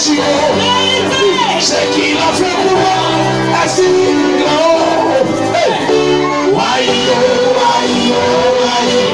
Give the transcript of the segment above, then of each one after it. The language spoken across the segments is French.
Jésus, c'est qu'il a fait pour moi, ainsi grand. Aïe, aïe, aïe.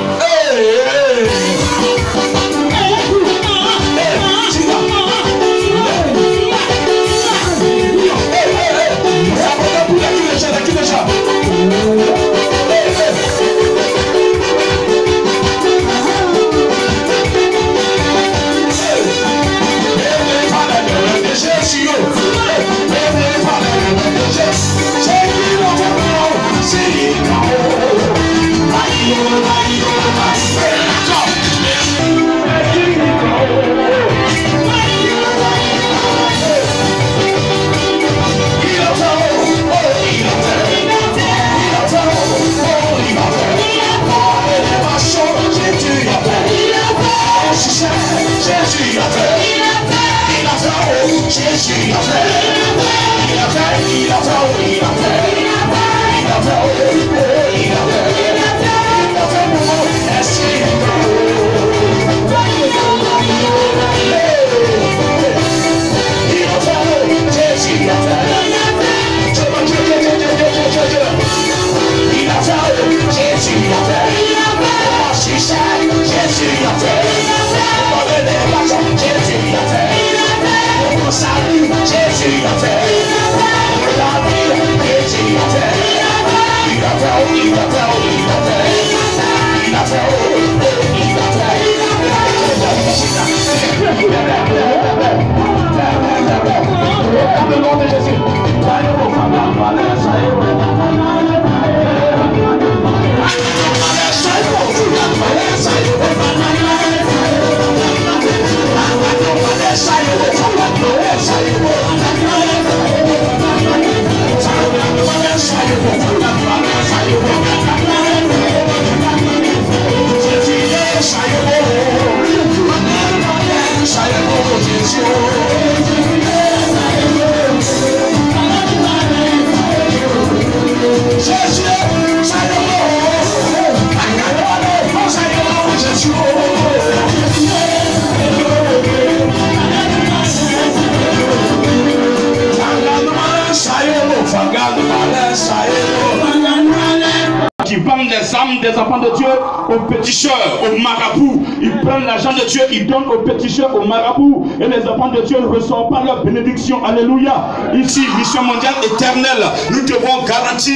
Qui vendent les âmes des enfants de Dieu aux péticheurs, aux marabouts. Ils prennent l'argent de Dieu, ils donnent aux péticheurs, aux marabouts. Et les enfants de Dieu ne reçoivent pas leur bénédiction. Alléluia. Ici, mission mondiale éternelle, nous devons garantir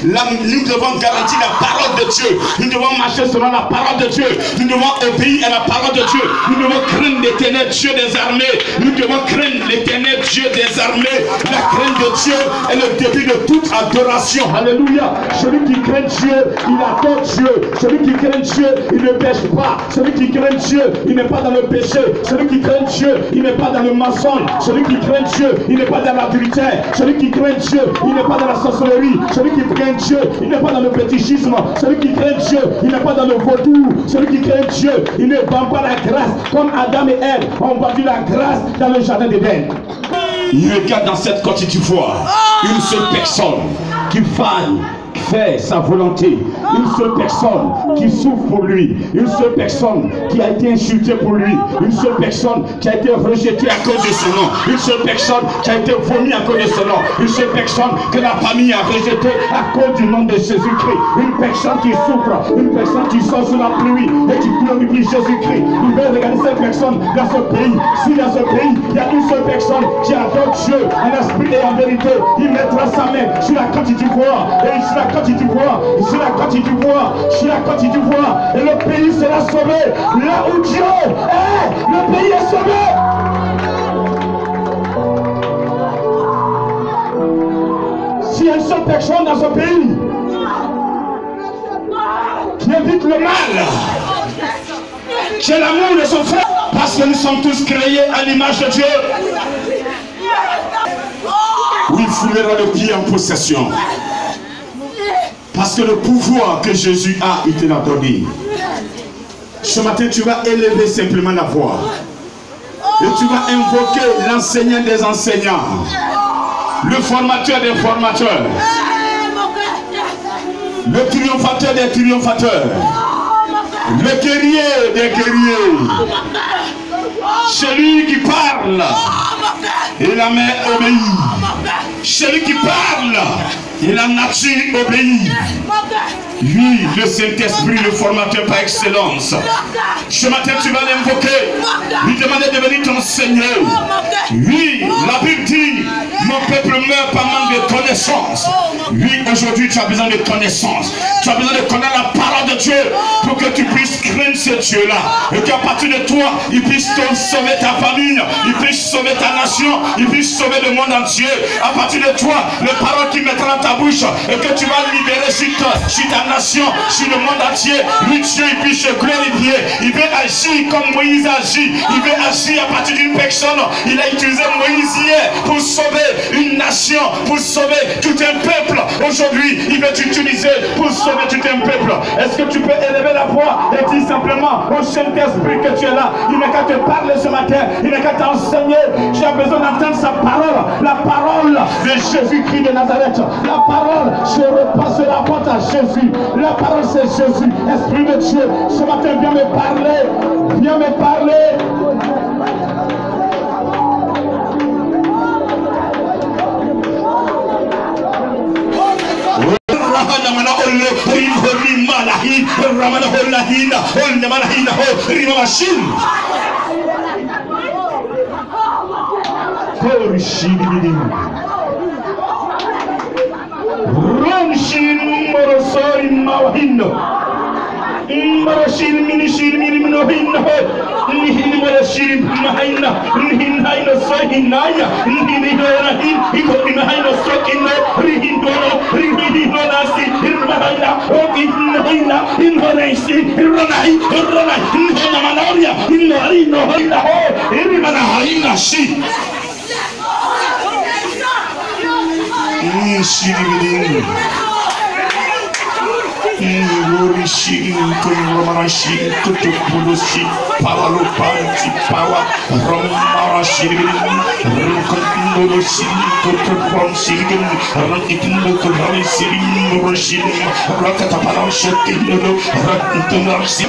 la parole de Dieu. Nous devons marcher selon la parole de Dieu. Nous devons obéir à la parole de Dieu. Nous devons craindre l'éternel Dieu des armées. Nous devons craindre l'éternel Dieu des armées. La crainte de Dieu est le début de toute adoration. Alléluia. Celui qui craint Dieu, il adore Dieu. Celui qui craint Dieu, il ne pêche pas. Celui qui craint Dieu, il n'est pas dans le péché. Celui qui craint Dieu, il n'est pas dans le mensonge. Celui qui craint Dieu, il n'est pas dans l'adultère. Celui qui craint Dieu, il n'est pas dans la sorcellerie. Celui qui craint Dieu, il n'est pas dans le fétichisme. Celui qui craint Dieu, il n'est pas dans le vaudou. Celui qui craint Dieu, il ne vend pas la grâce. Comme Adam et Ève ont vendu la grâce dans le jardin d'Éden. Il regarde dans cette côte d'ivoire une seule personne qui faille faire sa volonté, une seule personne qui souffre pour lui, une seule personne qui a été insultée pour lui, une seule personne qui a été rejetée à cause de son nom, une seule personne qui a été vomi à cause de son nom, une seule personne que la famille a rejetée à cause du nom de Jésus-Christ, une personne qui souffre, une personne qui sort sous la pluie et qui glorifie Jésus-Christ. Il veut regarder cette personne dans ce pays. Si dans ce pays il y a une seule personne qui adore Dieu en esprit et en vérité, il mettra sa main sur la côte d'ivoire et sur la côte d'Ivoire, sur la côte d'Ivoire, sur la côte d'Ivoire, et le pays sera sauvé. Là où Dieu est, le pays est sauvé. S'il y a une seule personne dans ce pays qui évite le mal, qui est l'amour de son frère, parce que nous sommes tous créés à l'image de Dieu. Oui, il foulera le pied en possession. Parce que le pouvoir que Jésus a, il te l'a donné. Ce matin, tu vas élever simplement la voix. Et tu vas invoquer l'enseignant des enseignants. Le formateur des formateurs. Le triomphateur des triomphateurs. Le guerrier des guerriers. Celui qui parle et la mer obéit. Celui qui parle, et la nature obéit. Lui, le Saint-Esprit, le formateur par excellence. Ce matin, tu vas l'invoquer, lui demander de venir ton Seigneur. Oui, la Bible dit, mon peuple meurt par manque de connaissance. Oui, aujourd'hui, tu as besoin de connaissance. Tu as besoin de connaître la parole de Dieu pour que tu puisses craindre ce Dieu-là. Et qu'à partir de toi, il puisse sauver ta famille, il puisse sauver ta nation, il puisse sauver le monde entier. À partir de toi, les paroles qu'il mettra dans ta bouche et que tu vas libérer sur ta nation, sur le monde entier. Lui, Dieu, il puisse se glorifier. Il veut agir comme Moïse agit. Il veut agir à partir d'une personne. Il a utilisé Moïse hier pour sauver une nation, pour sauver tout un peuple. Aujourd'hui, il veut t'utiliser pour sauver tout un peuple. Est-ce que tu peux élever la voix et dire simplement au Saint-Esprit que tu es là? Il n'est qu'à te parler ce matin. Il n'est qu'à t'enseigner. Tu as besoin d'entendre sa parole. La parole de Jésus-Christ de Nazareth. La parole, je repasse la porte à Jésus. La parole, c'est Jésus. Esprit de Dieu, ce matin, viens me parler. Viens me parler.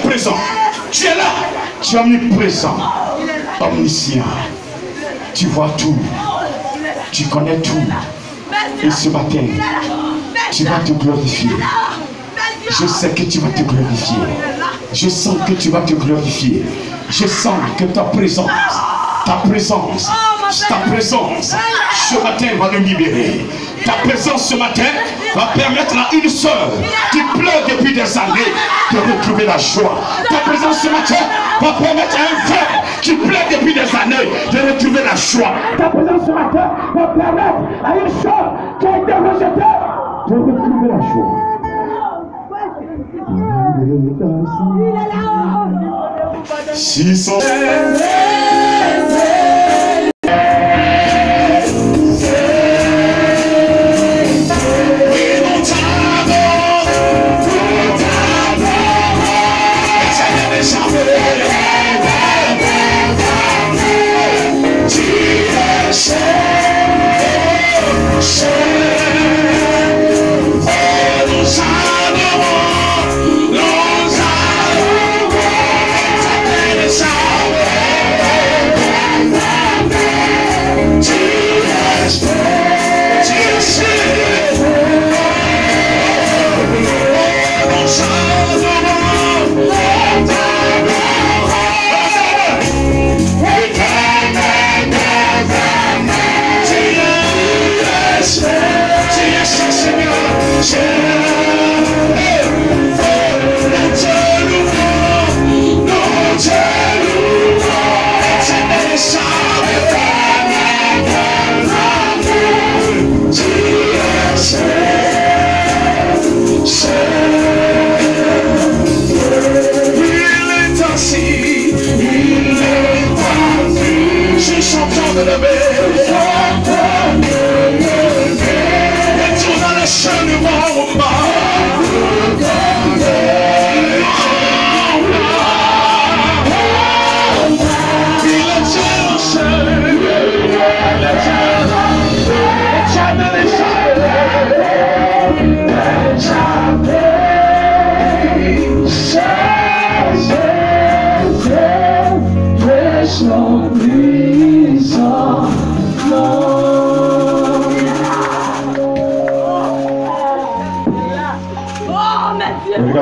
Présent. Tu es là. Tu es omniprésent, omniscient. Tu vois tout. Tu connais tout. Et ce matin, tu vas te glorifier. Je sais que tu vas te glorifier. Je sens que tu vas te glorifier. Je sens que ta présence, ce matin va nous libérer. Ta présence ce matin va permettre à une sœur qui pleure depuis des années de retrouver la joie. Ta présence ce matin va permettre à un frère qui pleure depuis des années de retrouver la joie. Ta présence ce matin va permettre à une sœur qui a été rejetée de retrouver la joie. Si son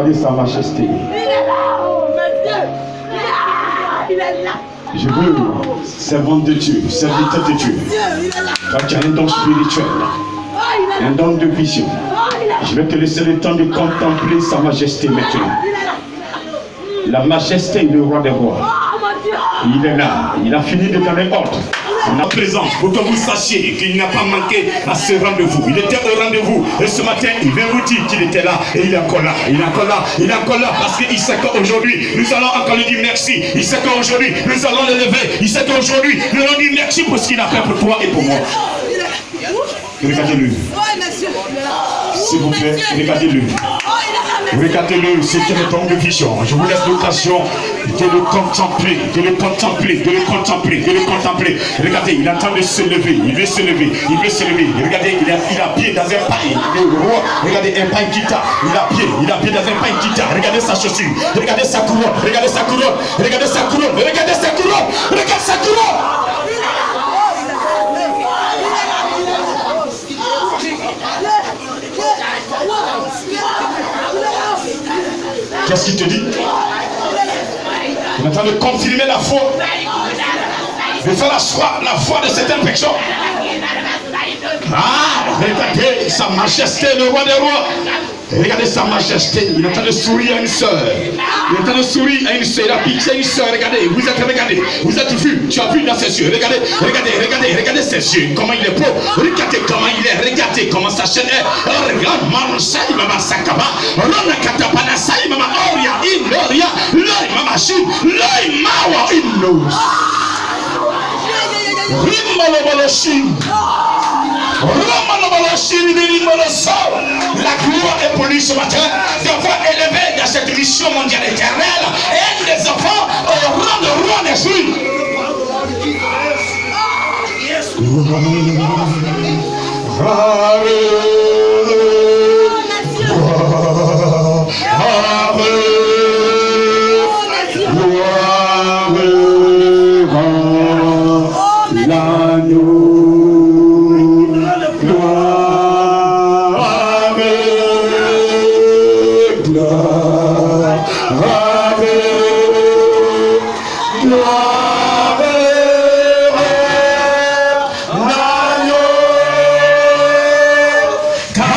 Regardez sa majesté. Il est là, oh mon Dieu. Il est là. Je veux, servante de Dieu, serviteur de Dieu. Il est là. Toi, tu as un don spirituel, Oh, il est là. un don de vision. Oh, il est là. Je vais te laisser le temps de contempler sa majesté maintenant. Il est là. La majesté, le roi des rois. Oh mon Dieu. Il est là, il a fini de donner ordre. On a présent pour que vous sachiez qu'il n'a pas manqué à ce rendez-vous. Il était au rendez-vous et ce matin, il vient vous dire qu'il était là et il est encore là. Il est encore là, il est encore là parce qu'il sait qu'aujourd'hui, nous allons encore lui dire merci. Il sait qu'aujourd'hui, nous allons le lever. Il sait qu'aujourd'hui, nous allons dire merci pour ce qu'il a fait pour toi et pour moi. Regardez-le. S'il vous plaît, regardez-le. Regardez-le, c'est un don de vision. Je vous laisse l'occasion de le contempler, de le contempler, de le contempler, de le contempler. Regardez, il est en train de se lever, il veut se lever, il veut se lever. Regardez, il a pied dans un paille. Regardez, un paille guitare. Il a pied dans un paille guitare. Regardez sa chaussure, regardez sa couronne, regardez sa couronne, regardez sa couronne, regardez sa couronne, regardez sa couronne. Qu'est-ce qu'il te dit? Il est en train de confirmer la foi, de faire la foi de cette infection. Ah, regardez sa majesté, le roi des rois. Regardez sa majesté, il est en train de sourire à une soeur. Il est en train de sourire à une soeur, il a pitié à une soeur. Regardez, vous êtes vu, tu as vu dans ses yeux. Regardez ses yeux, comment il est beau. Regardez comment il est, regardez comment sa chaîne est. Regarde, Marosai, Mama Sakaba, Rona Katapana Sai, Mama Oria, Inoria, Loi Mama Shin, Loi Mawa Inos. Rimbaloboloshim. La gloire est pour lui ce matin d'avoir élevé dans cette mission mondiale éternelle et des enfants au rang de roi des juifs. Car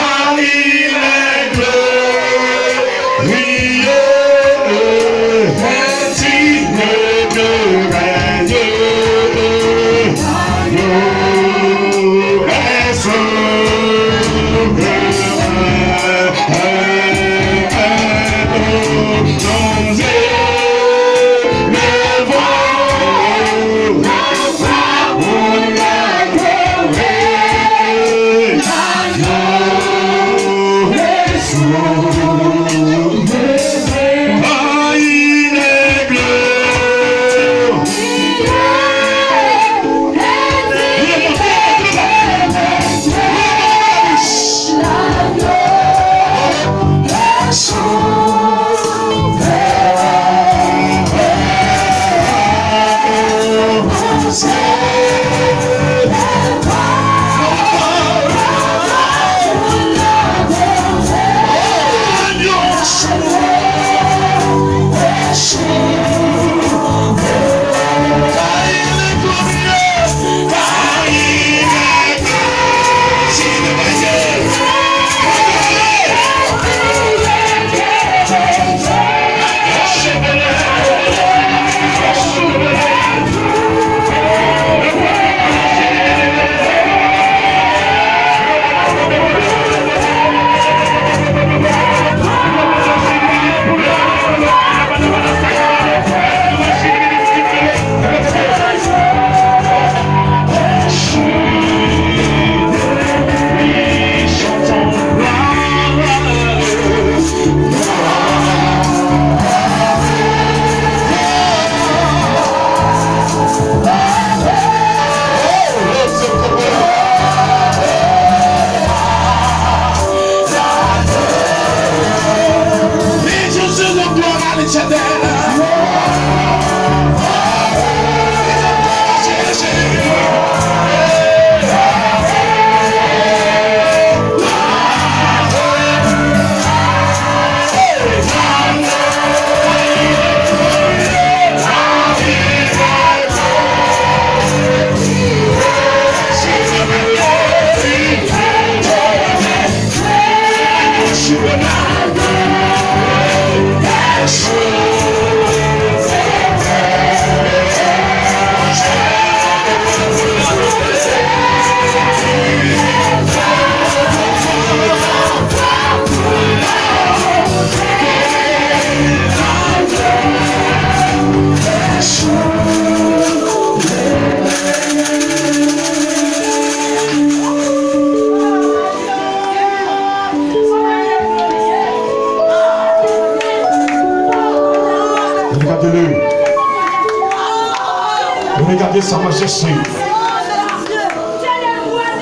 Regardez sa majesté.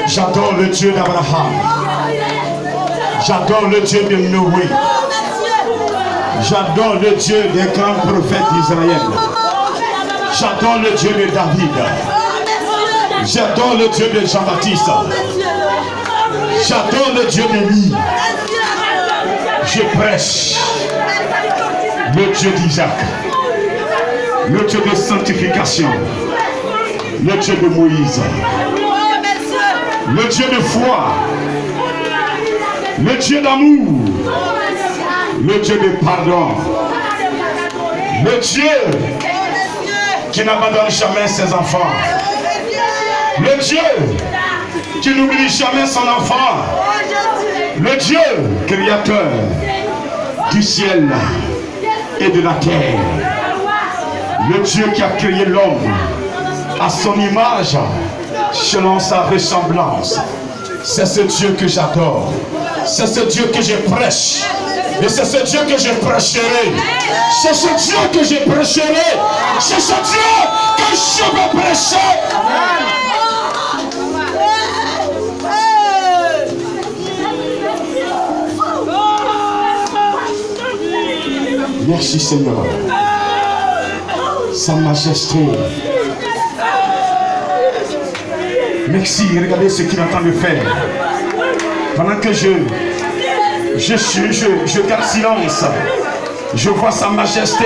J'adore le Dieu d'Abraham. J'adore le Dieu de Noé. J'adore le Dieu des grands prophètes d'Israël. J'adore le Dieu de David. J'adore le Dieu de Jean-Baptiste. J'adore le Dieu d'Élie. Je prêche le Dieu d'Isaac, le Dieu de sanctification, le Dieu de Moïse, le Dieu de foi, le Dieu d'amour, le Dieu de pardon, le Dieu qui n'abandonne jamais ses enfants, le Dieu qui n'oublie jamais son enfant, le Dieu créateur du ciel et de la terre, le Dieu qui a créé l'homme à son image selon sa ressemblance. C'est ce Dieu que j'adore, c'est ce Dieu que je prêche, et c'est ce Dieu que je prêcherai, c'est ce Dieu que je prêcherai, c'est ce Dieu que je veux prêcher. Merci Seigneur. Sa majesté. Merci, regardez ce qu'il est en train de faire. Pendant que je garde silence, je vois sa majesté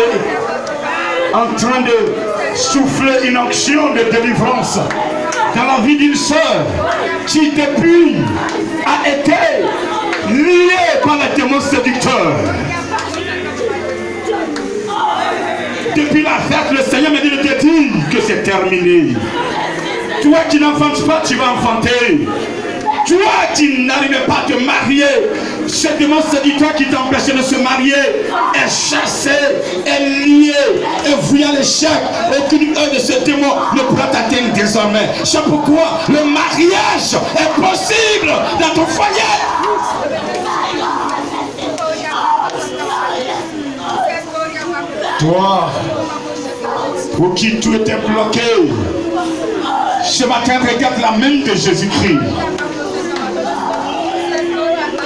en train de souffler une onction de délivrance dans la vie d'une sœur qui depuis a été liée par les démons séducteurs. Depuis la fête, le Seigneur m'a dit de te dire que c'est terminé. Toi qui n'enfantes pas, tu vas enfanter. Toi qui n'arrivais pas à te marier, ce démon séducteur qui t'empêchait de se marier est chassé, est lié, et via l'échec, aucune heure de ce démon ne pourra t'atteindre désormais. C'est pourquoi le mariage est possible dans ton foyer. Toi, pour qui tout était bloqué, ce matin, regarde la main de Jésus-Christ.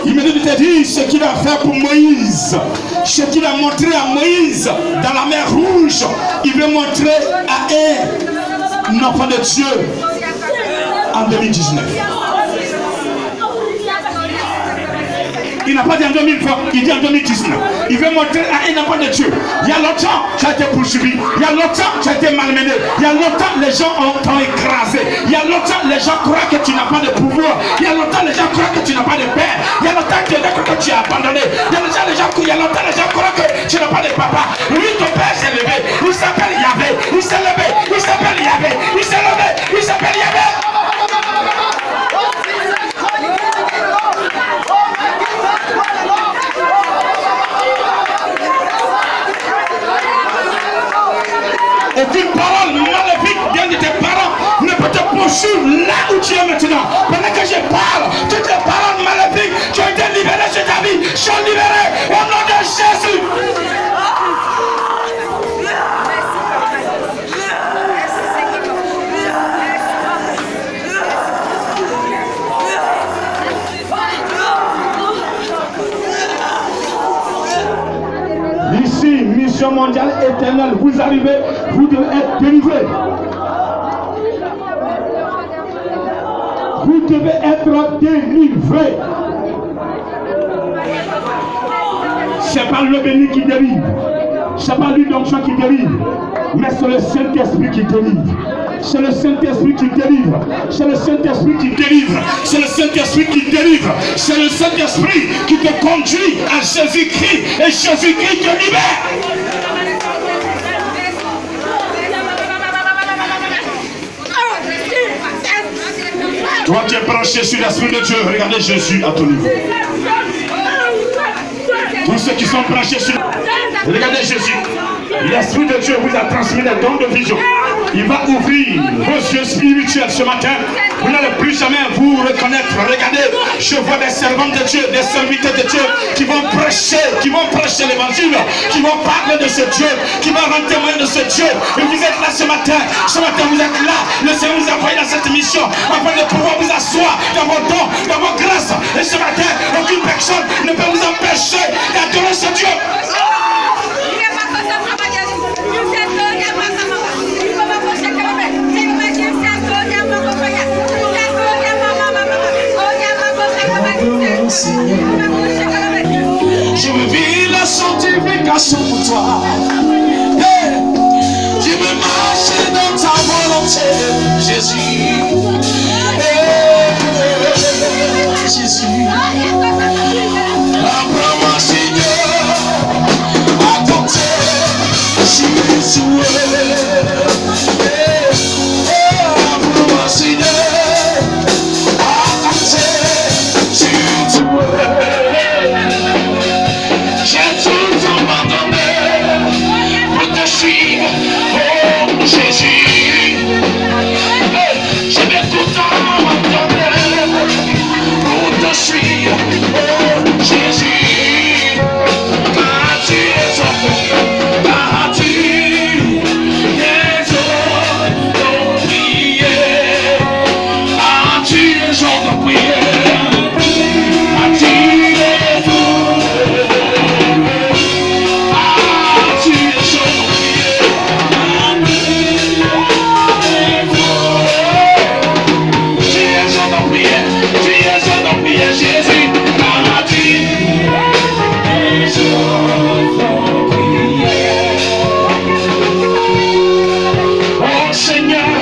Il me dit de te dire ce qu'il a fait pour Moïse, ce qu'il a montré à Moïse dans la mer Rouge. Il veut montrer à un enfant de Dieu en 2019. Il n'a pas dit en 2020, il dit en 2019. Il veut montrer à un enfant de Dieu. Il y a longtemps, tu as été poursuivi. Il y a longtemps, tu as été malmené. Il y a longtemps, les gens t'ont écrasé. Il y a longtemps, les gens croient que tu n'as pas de pouvoir. Il y a longtemps, les gens croient que tu n'as pas de père. Il y a longtemps que tu es abandonné. Il y a longtemps, les gens croient que tu n'as pas de papa. Lui, ton père s'est levé. Il s'appelle Yahvé. Il s'est levé. Il s'appelle Yahvé. Il s'est levé. Il s'appelle Yahvé. Aucune parole maléfique vient de tes parents ne peut te poursuivre là où tu es maintenant. Pendant que je parle, toutes les paroles maléfiques qui ont été libérées sur ta vie sont libérées au nom de Jésus. Ici, mission mondiale éternelle, vous arrivez, vous devez être délivrés. Vous devez être délivrés. C'est pas le béni qui délivre, c'est pas l'huile d'onction qui délivre, mais c'est le Saint-Esprit qui délivre. C'est le Saint-Esprit qui délivre. C'est le Saint-Esprit qui délivre. C'est le Saint-Esprit qui délivre. C'est le Saint-Esprit qui te conduit à Jésus-Christ. Et Jésus-Christ te libère. Toi qui es branché sur l'Esprit de Dieu, regardez Jésus à ton niveau. Tous ceux qui sont branchés sur... Regardez Jésus. L'Esprit de Dieu vous a transmis les dons de vision. Il va ouvrir vos yeux spirituels ce matin Vous n'allez plus jamais vous reconnaître. Regardez, je vois des servantes de Dieu, des serviteurs de Dieu qui vont prêcher l'évangile, qui vont parler de ce Dieu, qui vont rendre témoin de ce Dieu. Et vous êtes là ce matin vous êtes là. Le Seigneur vous a envoyé dans cette mission afin de pouvoir vous asseoir dans vos dons, dans vos grâces. Et ce matin, aucune personne ne peut vous empêcher d'adorer ce Dieu. Je veux vivre la sanctification pour toi. Hey. Je veux marcher dans ta volonté, Jésus. Hey. Jésus. Apprends-moi, Seigneur, à compter si tu veux. Apprends-moi, Seigneur, à compter si tu veux. J'ai tout abandonné pour te suivre, oh Jésus. Je vais tout abandonner pour te suivre, oh Jésus. Car tu es homme, car tu es homme de prière, car tu es homme de prière, car tu es homme. Seigneur,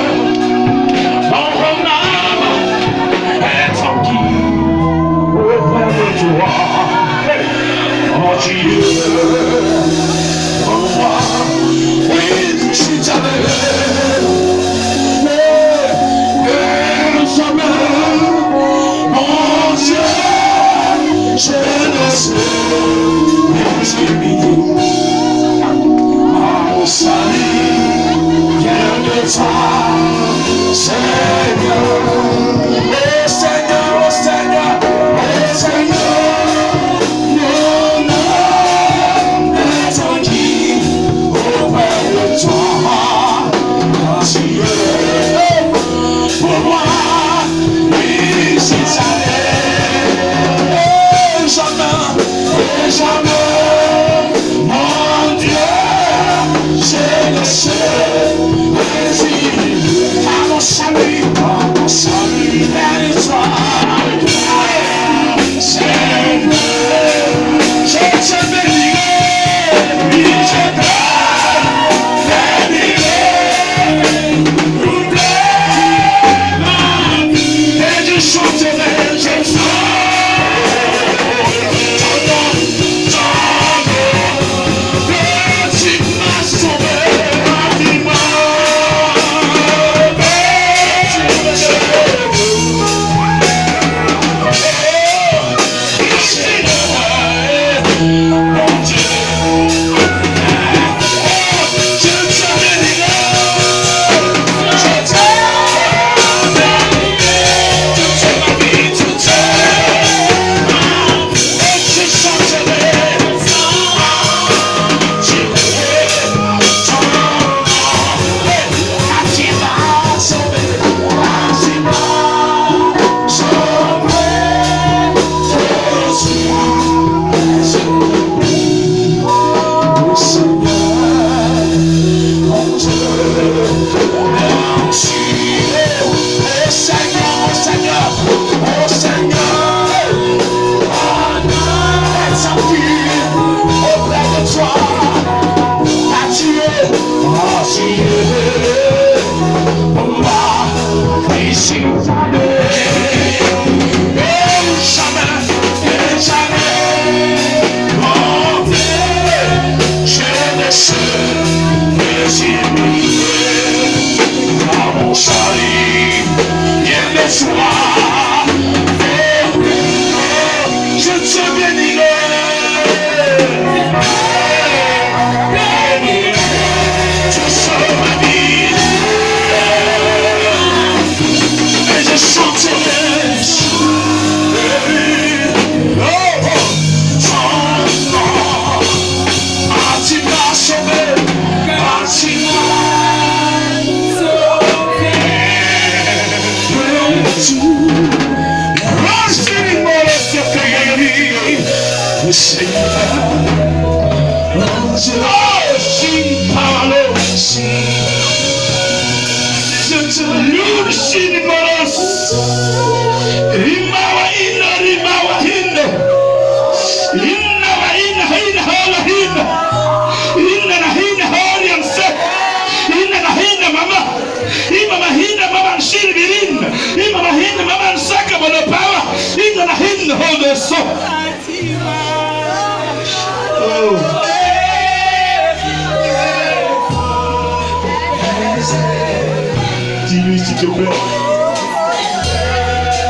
Dis-lui s'il te plaît.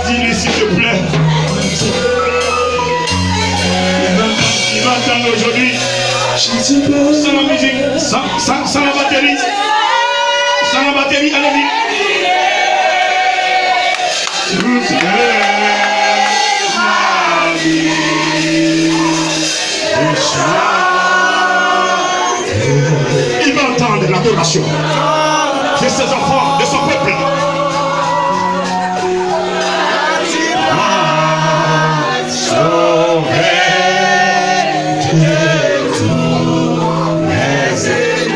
Dis-lui s'il te plaît. Il va attendre aujourd'hui. Sans la musique, sans la batterie. Sans la batterie, allez-y. Il va entendre l'adoration de ses enfants, de son peuple.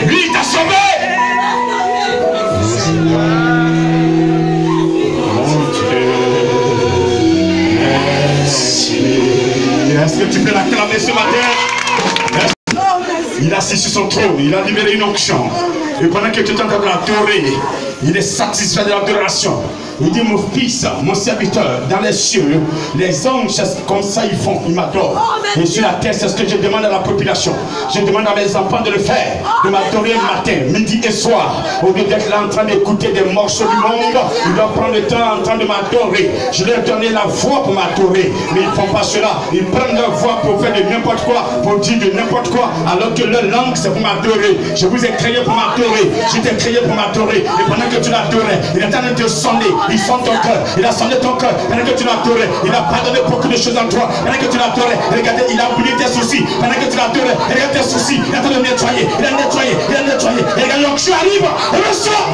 Lui t'a sauvé. Est-ce que tu peux l'acclamer ce matin? Il a assis sur son trône, il a libéré une onction. Et pendant que tu es en train de l'adorer, il est satisfait de l'adoration. Il dit, mon fils, mon serviteur, dans les cieux, les anges, comme ça ils font, ils m'adorent. Et sur la terre, c'est ce que je demande à la population. Je demande à mes enfants de le faire, de m'adorer matin, midi et soir. Au lieu d'être là en train d'écouter des morceaux du monde, ils doivent prendre le temps en train de m'adorer. Je leur ai donné la voix pour m'adorer, mais ils ne font pas cela. Ils prennent leur voix pour faire de n'importe quoi, pour dire de n'importe quoi, alors que leur langue c'est pour m'adorer. Je vous ai créé pour m'adorer, je t'ai créé pour m'adorer. Et pendant que tu l'adorais, il est en train de sonner. Il sonne ton cœur, il a sonné ton cœur. Pendant que tu l'adorais, il a pardonné beaucoup de choses en toi. Pendant que tu l'adorais, regardez, il a oublié tes soucis. Pendant que tu l'adorais, regarde tes soucis. Il est en train de nettoyer, il a nettoyé, il a nettoyé. Et regarde, donc tu arrives, et reçois.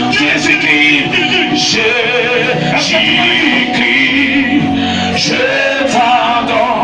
Jésus-Christ, je t'adore.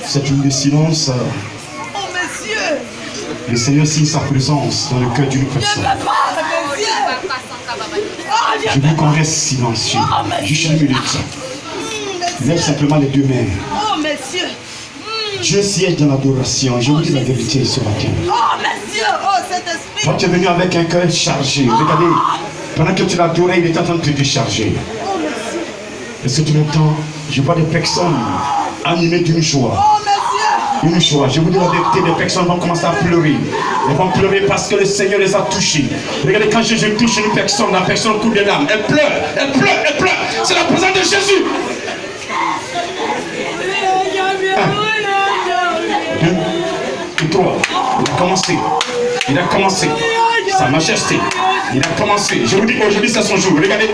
C'est une des silences. Oh, monsieur! Le Seigneur signe sa présence dans le cœur d'une personne. Je veux qu'on reste silencieux. Juste une minute. Lève simplement les deux mains. Oh, monsieur! Dieu siège dans l'adoration. Je vous dis la vérité ce matin. Oh, monsieur! Oh, cet esprit! Toi, tu es venu avec un cœur chargé. Regardez, pendant que tu l'adorais, il est en train de te décharger. Oh, monsieur! Est-ce que tu m'entends? Je vois des personnes animées d'une joie. Oh, monsieur! Une joie. Je vous dis la vérité, des personnes vont commencer à pleurer. Elles vont pleurer parce que le Seigneur les a touchés. Regardez, quand Jésus touche une personne, la personne coule des larmes. Elle pleure, elle pleure, elle pleure. C'est la présence de Jésus. 1, 2, 3. Il a commencé. Il a commencé. Sa majesté. Il a commencé. Je vous dis aujourd'hui c'est son jour. Regardez.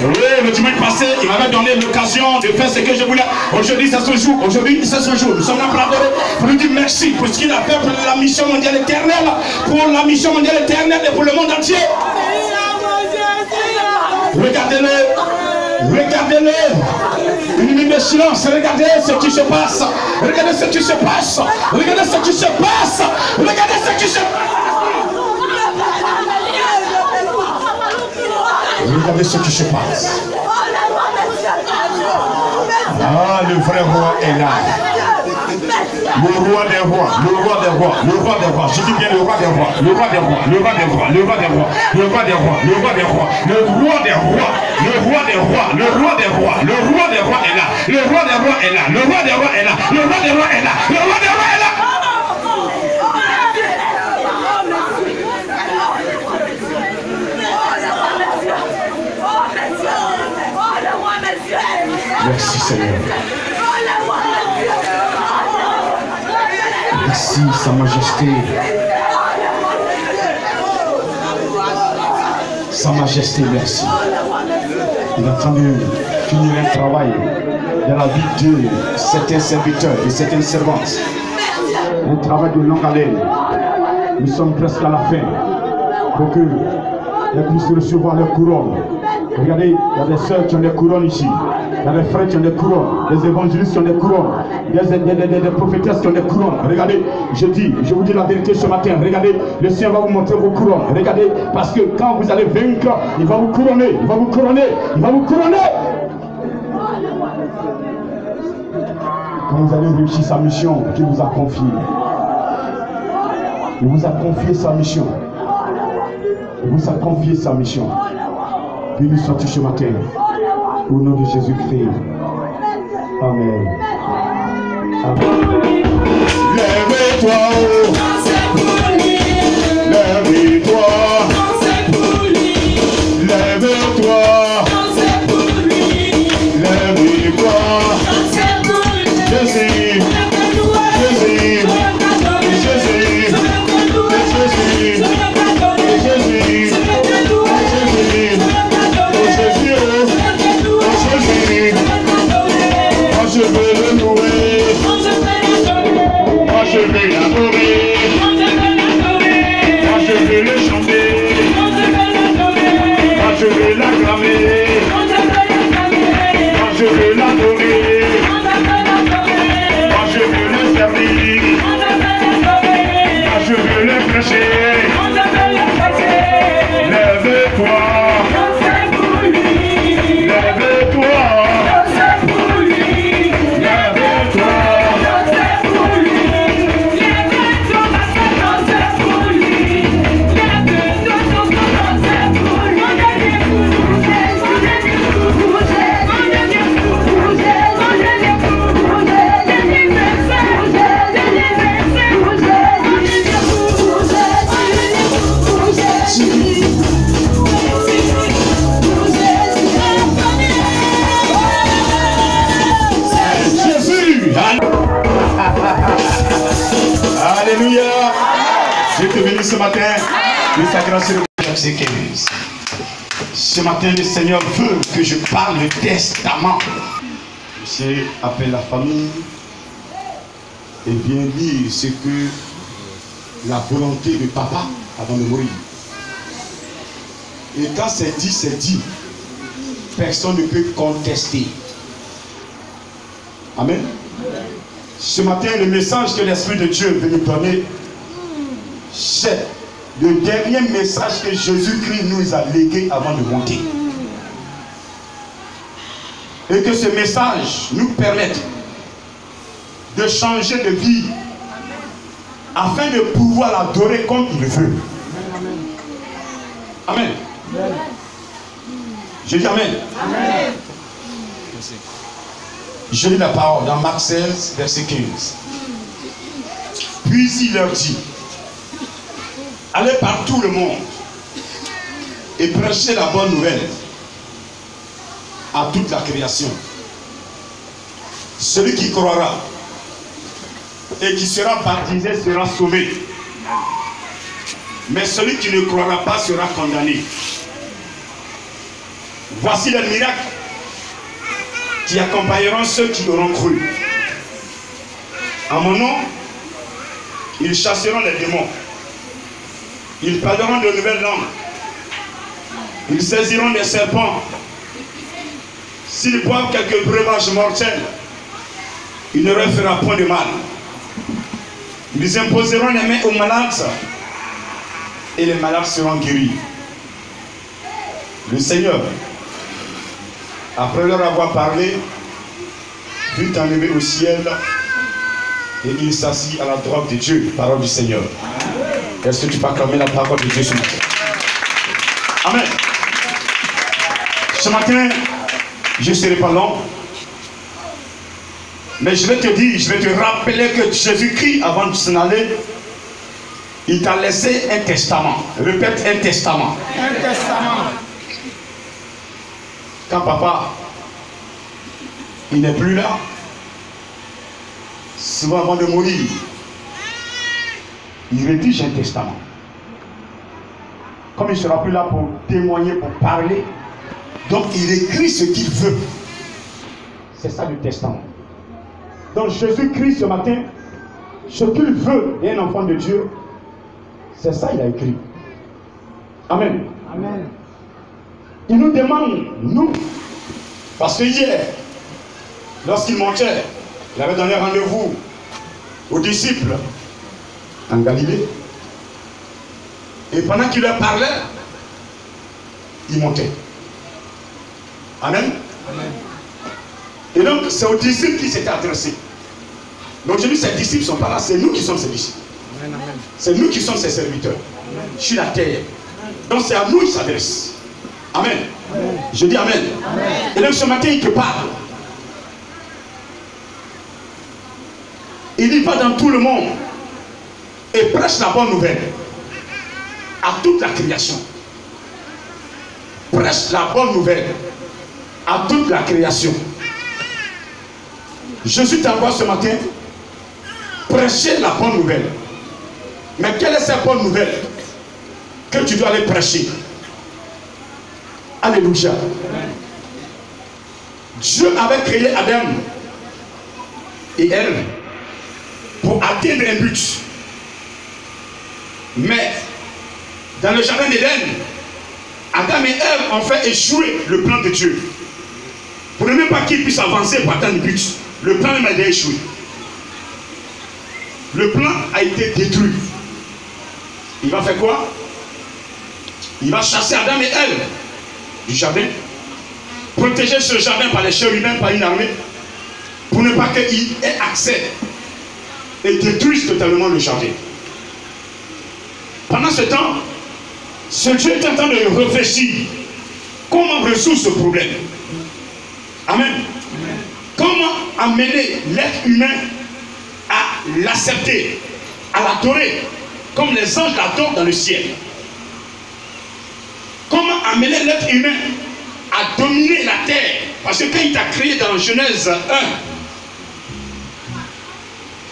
Le dimanche passé, il m'avait donné l'occasion de faire ce que je voulais. Aujourd'hui c'est son jour. Aujourd'hui c'est son jour. Nous sommes là pour l'adorer. Pour lui dire merci pour ce qu'il a fait pour la mission mondiale éternelle. Pour la mission mondiale éternelle et pour le monde entier. Regardez-le. Regardez-le. Une minute de silence. Regardez ce qui se passe. Regardez ce qui se passe. Regardez ce qui se passe. Regardez ce qui se passe. Regardez ce qui se passe. Ah, le vrai roi est là. Le roi des rois, le roi des rois, le roi des rois. Je dis bien le roi des rois, le roi des rois, le roi des rois, le roi des rois, le roi des rois, le roi des rois, le roi des rois, le roi des rois, le roi des rois, le roi des rois est là, le roi des rois est là, le roi des rois est là, le roi des rois est là, le roi des rois est là. Merci Seigneur. Merci Sa Majesté. Sa Majesté, merci. Il est en train de finir un travail dans la vie de certains serviteurs et certaines servantes. Un travail de longue haleine. Nous sommes presque à la fin. Pour que les puissent recevoir leur couronne. Regardez, il y a des sœurs qui ont des couronnes ici. Il y a des frères qui ont des couronnes. Des évangélistes qui ont des couronnes. Des prophétesses qui ont des couronnes. Regardez, je vous dis la vérité ce matin. Regardez, le Seigneur va vous montrer vos couronnes. Regardez, parce que quand vous allez vaincre, il va vous couronner. Il va vous couronner. Il va vous couronner. Quand vous allez réussir sa mission qu'il vous a confiée. Il vous a confié sa mission. Il vous a confié sa mission. Béni sois-tu ce matin. Au nom de Jésus-Christ. Amen. Amen. Lève-toi. Lève-toi. Lève-toi. Lève-toi. Jésus. Jésus. Jésus. Jésus. Je veux le louer, moi je veux l'adorer, moi je veux le chanter, moi je veux l'acclamer, moi je veux l'adorer, moi je veux le servir, moi je veux le prêcher. Lève-toi, lève-toi. Alléluia. Je te bénis ce matin. De sa grâce et de verset 15. Ce matin, le Seigneur veut que je parle le testament. Le Seigneur appelle la famille et vient dire ce que la volonté de papa avant de mourir. Et quand c'est dit, c'est dit. Personne ne peut contester. Amen. Ce matin, le message que l'Esprit de Dieu veut nous donner, c'est le dernier message que Jésus-Christ nous a légué avant de monter. Et que ce message nous permette de changer de vie afin de pouvoir l'adorer comme il veut. Amen. Je dis Amen. Amen. Je lis la parole dans Marc 16, verset 15. Puis il leur dit, allez par tout le monde et prêchez la bonne nouvelle à toute la création. Celui qui croira et qui sera baptisé sera sauvé. Mais celui qui ne croira pas sera condamné. Voici les miracles qui accompagneront ceux qui auront cru. En mon nom, ils chasseront les démons. Ils parleront de nouvelles langues. Ils saisiront des serpents. S'ils boivent quelques breuvages mortels, il ne leur fera point de mal. Ils imposeront les mains aux malades et les malades seront guéris. Le Seigneur, après leur avoir parlé, fut enlevé au ciel et il s'assit à la droite de Dieu, parole du Seigneur. Est-ce que tu peux acclamer la parole de Dieu ce matin? Amen. Ce matin, je ne serai pas long, mais je vais te dire, je vais te rappeler que Jésus-Christ, avant de s'en aller, il t'a laissé un testament. Répète, un testament. Un testament. Quand papa, il n'est plus là, souvent avant de mourir, il rédige un testament. Comme il ne sera plus là pour témoigner, pour parler, donc il écrit ce qu'il veut. C'est ça le testament. Donc Jésus-Christ ce matin, ce qu'il veut d'un enfant de Dieu, c'est ça qu'il a écrit. Amen. Amen. Il nous demande, nous, parce que hier, lorsqu'il montait, il avait donné rendez-vous aux disciples en Galilée. Et pendant qu'il leur parlait, il montait. Amen. Amen. Et donc, c'est aux disciples qui s'étaient adressés. Donc, je dis, ces disciples ne sont pas là, c'est nous qui sommes ses disciples. Amen. Amen. C'est nous qui sommes ses serviteurs. Sur la terre. Donc, c'est à nous qu'il s'adresse. Amen. Amen. Je dis amen. Amen. Et donc, ce matin, il te parle. Il y va dans tout le monde et prêche la bonne nouvelle à toute la création. Prêche la bonne nouvelle à toute la création. Jésus t'envoie ce matin prêcher la bonne nouvelle. Mais quelle est cette bonne nouvelle que tu dois aller prêcher? Alléluia. Dieu avait créé Adam et Ève pour atteindre un but. Mais dans le jardin d'Éden, Adam et Ève ont fait échouer le plan de Dieu. Pour ne même pas qu'ils puissent avancer pour atteindre le but. Le plan même a été échoué. Le plan a été détruit. Il va faire quoi? Il va chasser Adam et Ève du jardin, protéger ce jardin par les chérubins, par une armée, pour ne pas qu'ils aient accès et détruisent totalement le jardin. Pendant ce temps, ce Dieu est en train de réfléchir comment résoudre ce problème. Amen. Comment amener l'être humain à l'accepter, à l'adorer, comme les anges l'adorent dans le ciel. Comment amener l'être humain à dominer la terre? Parce que quand il t'a créé dans Genèse 1,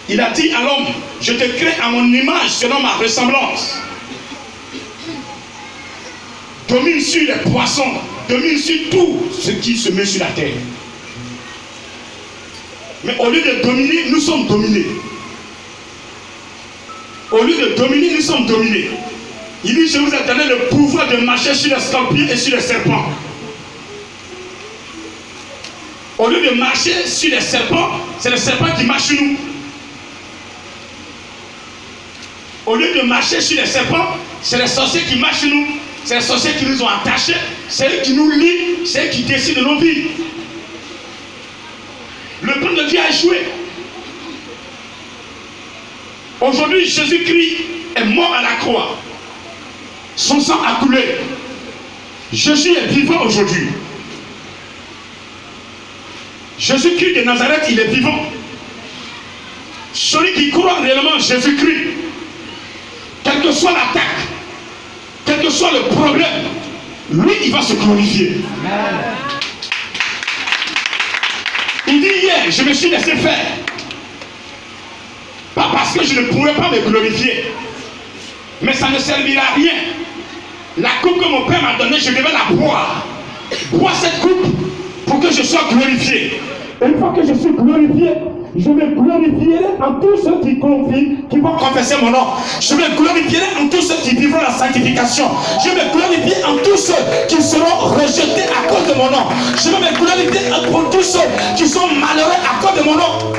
il a dit à l'homme, je te crée à mon image selon ma ressemblance. Domine sur les poissons, domine sur tout ce qui se met sur la terre. Mais au lieu de dominer, nous sommes dominés. Au lieu de dominer, nous sommes dominés. Il dit, je vous ai donné le pouvoir de marcher sur les scorpions et sur les serpents. Au lieu de marcher sur les serpents, c'est les serpents qui marchent sur nous. Au lieu de marcher sur les serpents, c'est les sorciers qui marchent sur nous. C'est les sorciers qui nous ont attachés. C'est eux qui nous lient. C'est eux qui décident de nos vies. Le plan de Dieu a échoué. Aujourd'hui, Jésus-Christ est mort à la croix. Son sang a coulé. Jésus est vivant aujourd'hui. Jésus-Christ de Nazareth, il est vivant. Celui qui croit réellement en Jésus-Christ, quelle que soit l'attaque, quel que soit le problème, lui, il va se glorifier. Amen. Il dit hier, je me suis laissé faire. Pas parce que je ne pourrais pas me glorifier, mais ça ne servira à rien. La coupe que mon père m'a donnée, je devais la boire. Bois cette coupe pour que je sois glorifié. Et une fois que je suis glorifié, je me glorifierai en tous ceux qui confient, qui vont confesser mon nom. Je me glorifierai en tous ceux qui vivront la sanctification. Je me glorifierai en tous ceux qui seront rejetés à cause de mon nom. Je vais me glorifier pour tous ceux qui sont malheureux à cause de mon nom.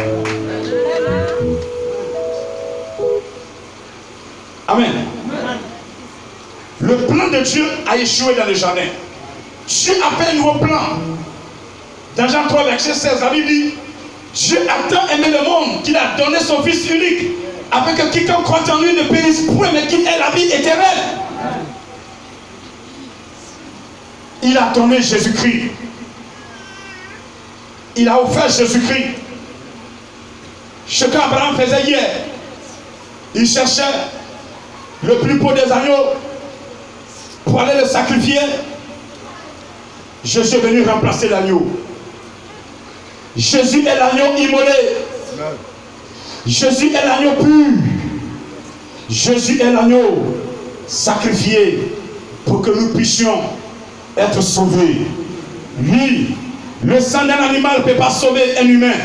Amen. Le plan de Dieu a échoué dans le jardin. Dieu a fait un nouveau plan. Dans Jean 3, verset 16, la Bible dit, Dieu a tant aimé le monde qu'il a donné son Fils unique, afin que quiconque croit en lui ne périsse point, mais qu'il ait la vie éternelle. Il a donné Jésus-Christ. Il a offert Jésus-Christ. Ce qu'Abraham faisait hier, il cherchait le plus beau des agneaux pour aller le sacrifier. Jésus est venu remplacer l'agneau. Jésus est l'agneau immolé. Jésus est l'agneau pur. Jésus est l'agneau sacrifié pour que nous puissions être sauvés. Lui, le sang d'un animal ne peut pas sauver un humain.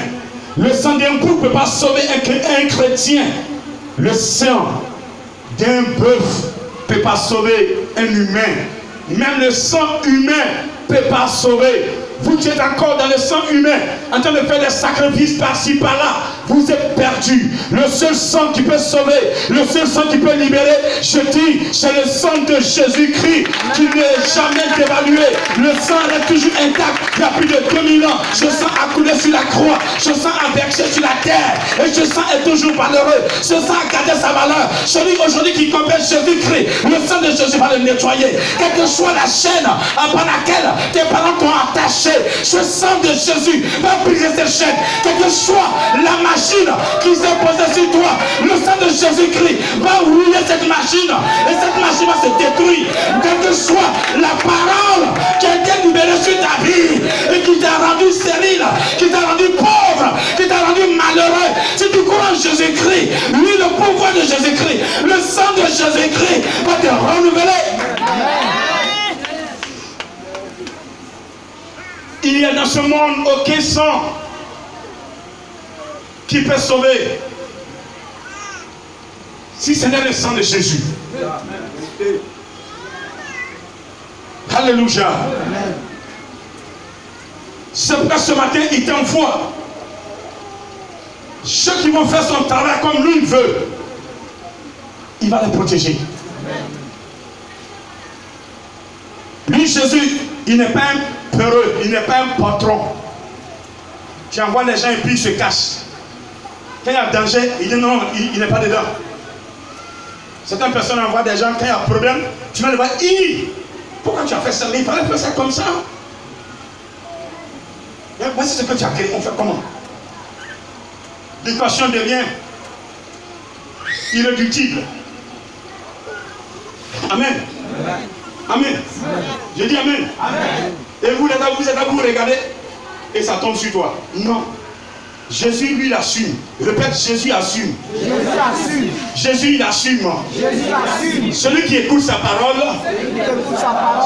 Le sang d'un bouc ne peut pas sauver un chrétien. Le sang d'un bœuf ne peut pas sauver un humain. Même le sang humain ne peut pas sauver. Vous qui êtes encore dans le sang humain, en train de faire des sacrifices par-ci, par-là, vous êtes perdus. Le seul sang qui peut sauver, le seul sang qui peut libérer, je dis, c'est le sang de Jésus-Christ qui n'est jamais dévalué. Le sang est toujours intact. Il y a plus de 2000 ans, ce sang a coulé sur la croix, ce sang a versé sur la terre, et ce sang est toujours valeureux. Ce sang a gardé sa valeur. Celui aujourd'hui qui comprend Jésus-Christ, le sang de Jésus va le nettoyer. Quelle que soit la chaîne par laquelle tes parents t'ont attaché, ce sang de Jésus va briser cette chaîne. Quelle que soit la machine qui s'est posée sur toi, le sang de Jésus-Christ va rouler cette machine et cette machine va se détruire. Quelle que soit la parole qui a été libérée sur ta vie et qui t'a rendu stérile, qui t'a rendu pauvre, qui t'a rendu malheureux, si tu crois en Jésus-Christ, lui, le pouvoir de Jésus-Christ, le sang de Jésus-Christ va te renouveler. Il y a dans ce monde aucun sang qui peut sauver, si ce n'est le sang de Jésus. Alléluia. C'est pourquoi ce matin il t'envoie ceux qui vont faire son travail comme lui veut. Il va les protéger. Lui, Jésus, il n'est pas un peureux, il n'est pas un patron. Tu envoies les gens et puis ils se cachent. Quand il y a danger, il dit non, il n'est pas dedans. Certaines personnes envoient des gens, quand il y a un problème, tu vas les voir, pourquoi tu as fait ça? Il fallait faire ça comme ça. Voici ce que tu as créé, on fait comment? L'équation devient irréductible. Amen. Amen. Je dis amen. Amen. Et vous êtes là, vous regardez et ça tombe sur toi. Non. Jésus, lui, il assume. Répète, Jésus assume. Jésus assume. Jésus, il assume. Jésus assume. Celui qui écoute sa parole,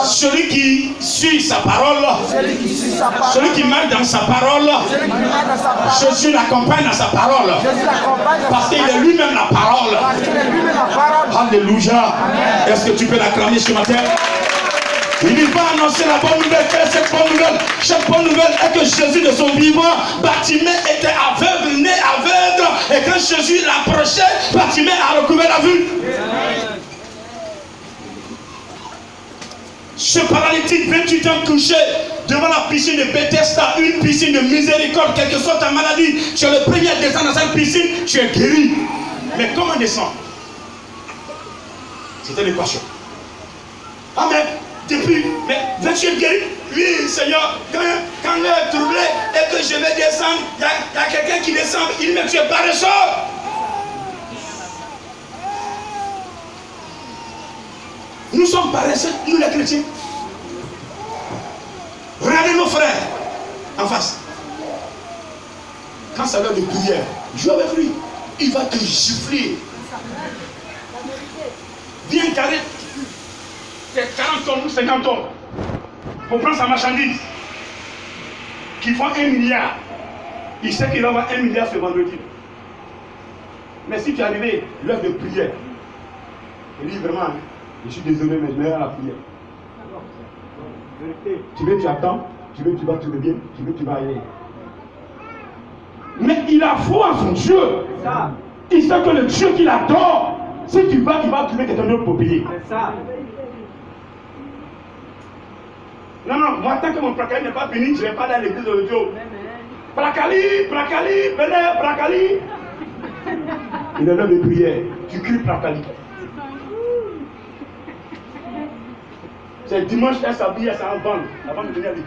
celui qui suit sa parole, celui qui marche dans sa parole, Jésus l'accompagne dans sa parole. Parce qu'il est lui-même la parole. Alléluia. Est-ce que tu peux l'acclamer ce matin? Il va annoncer la bonne nouvelle. Quelle est cette bonne nouvelle? Cette bonne nouvelle est que Jésus de son vivant, Bartimée était aveugle, né aveugle. Et quand Jésus l'approchait, Bartimée a recouvert la vue. Ce paralytique, 28 ans couché devant la piscine de Bethesda, une piscine de miséricorde, quelle que soit ta maladie, tu es le premier à descendre dans cette piscine, tu es guéri. Mais comment descendre? C'était l'équation. Amen. Depuis, mais tu es guéri. Oui, Seigneur, quand l'heure est troublée et que je vais descendre, il y a quelqu'un qui descend, il dit, mais tu es paresseux. Nous sommes paresseux, nous les chrétiens. Regardez nos frères en face. Quand c'est l'heure de prière, joue avec lui. Il va te gifler. Viens carré. 40 tonnes ou 50 tonnes pour prendre sa marchandise qui font 1 milliard. Il sait qu'il va avoir 1 milliard ce vendredi. Mais si tu es arrivé l'heure de prière, il dit vraiment, je suis désolé, mais je vais à la prière. Tu veux, tu attends, tu veux, tu vas te bien, tu veux, tu vas aller. Mais il a foi en son Dieu. Il sait que le Dieu qu'il adore, si tu vas, il va trouver quelqu'un d'autre pour payer. C'est ça. Non, moi, tant que mon placard n'est pas fini, je ne vais pas dans l'église de Dieu. Prakali, venez, Prakali. Il est l'heure de prière. Tu cries Prakali. C'est dimanche, elle s'habille, elle s'en vend avant de venir à l'église.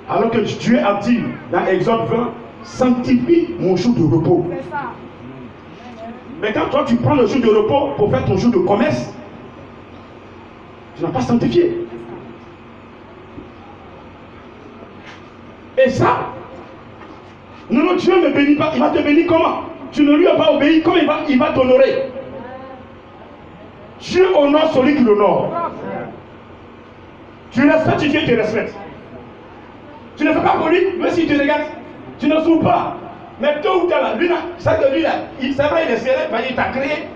Alors que Dieu a dit dans Exode 20, sanctifie mon jour de repos. Mais quand toi tu prends le jour de repos pour faire ton jour de commerce, tu n'as pas sanctifié. Et ça, non, Dieu ne bénit pas. Il va te bénir comment? Tu ne lui as pas obéi, comment il va t'honorer? Dieu honore celui qui l'honore. Tu respectes, Dieu te respecte. Tu ne fais pas pour lui, mais si tu regardes, tu ne souffres pas. Mais tôt ou tard, lui, c'est que lui, là, c'est vrai, il est serré, il t'a créé.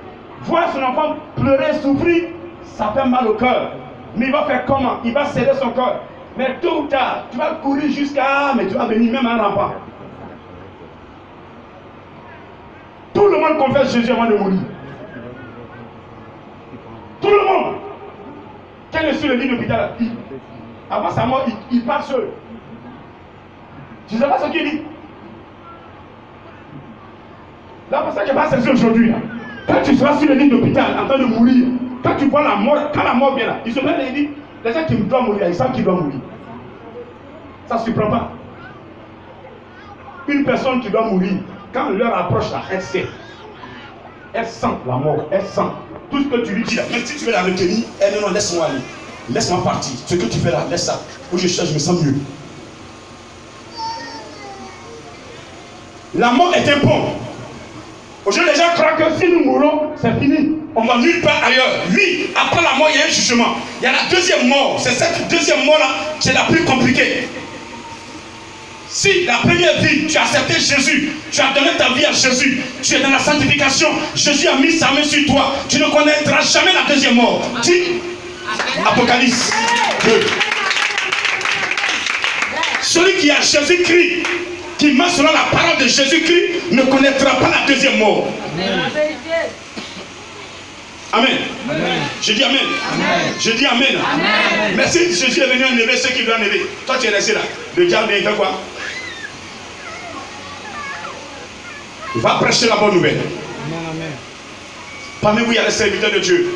Voir son enfant pleurer, souffrir, ça fait mal au cœur. Mais il va faire comment? Il va serrer son cœur. Mais tôt ou tard, tu vas courir jusqu'à... Mais tu vas venir même en rampant. Tout le monde confesse Jésus avant de mourir. Tout le monde. Quel est sur le lit d'hôpital? Avant sa mort, il part seul. Tu ne sais pas ce qu'il dit? Là, pour ça que je passe aujourd'hui. Quand tu seras sur le lit d'hôpital en train de mourir, quand tu vois la mort, quand la mort vient là, il se met et il dit, les gens qui doivent mourir, ils savent qu'ils doivent mourir. Ça ne se surprend pas. Une personne qui doit mourir, quand l'heure approche là, elle sait. Elle sent la mort, elle sent. Tout ce que tu lui dis là, même si tu veux la retenir, elle non, laisse-moi aller. Laisse-moi partir. Ce que tu fais là, laisse ça. Où je cherche, je me sens mieux. La mort est un pont. Aujourd'hui, les gens croient que si nous mourons, c'est fini. On va nulle part ailleurs. Oui, après la mort, il y a un jugement. Il y a la deuxième mort. C'est cette deuxième mort-là qui est la plus compliquée. Si la première vie, tu as accepté Jésus, tu as donné ta vie à Jésus, tu es dans la sanctification, Jésus a mis sa main sur toi, tu ne connaîtras jamais la deuxième mort. Dis Apocalypse 2. Celui qui a Jésus-Christ, qui marche selon la parole de Jésus-Christ, ne connaîtra pas la deuxième mort. Amen. Amen. Je dis Amen. Amen. Je dis Amen. Amen. Mais si Jésus est venu enlever ceux qui doivent enlever, toi tu es resté là. Le diable il fait quoi? Il va prêcher la bonne nouvelle. Amen. Parmi vous, il y a les serviteurs de Dieu.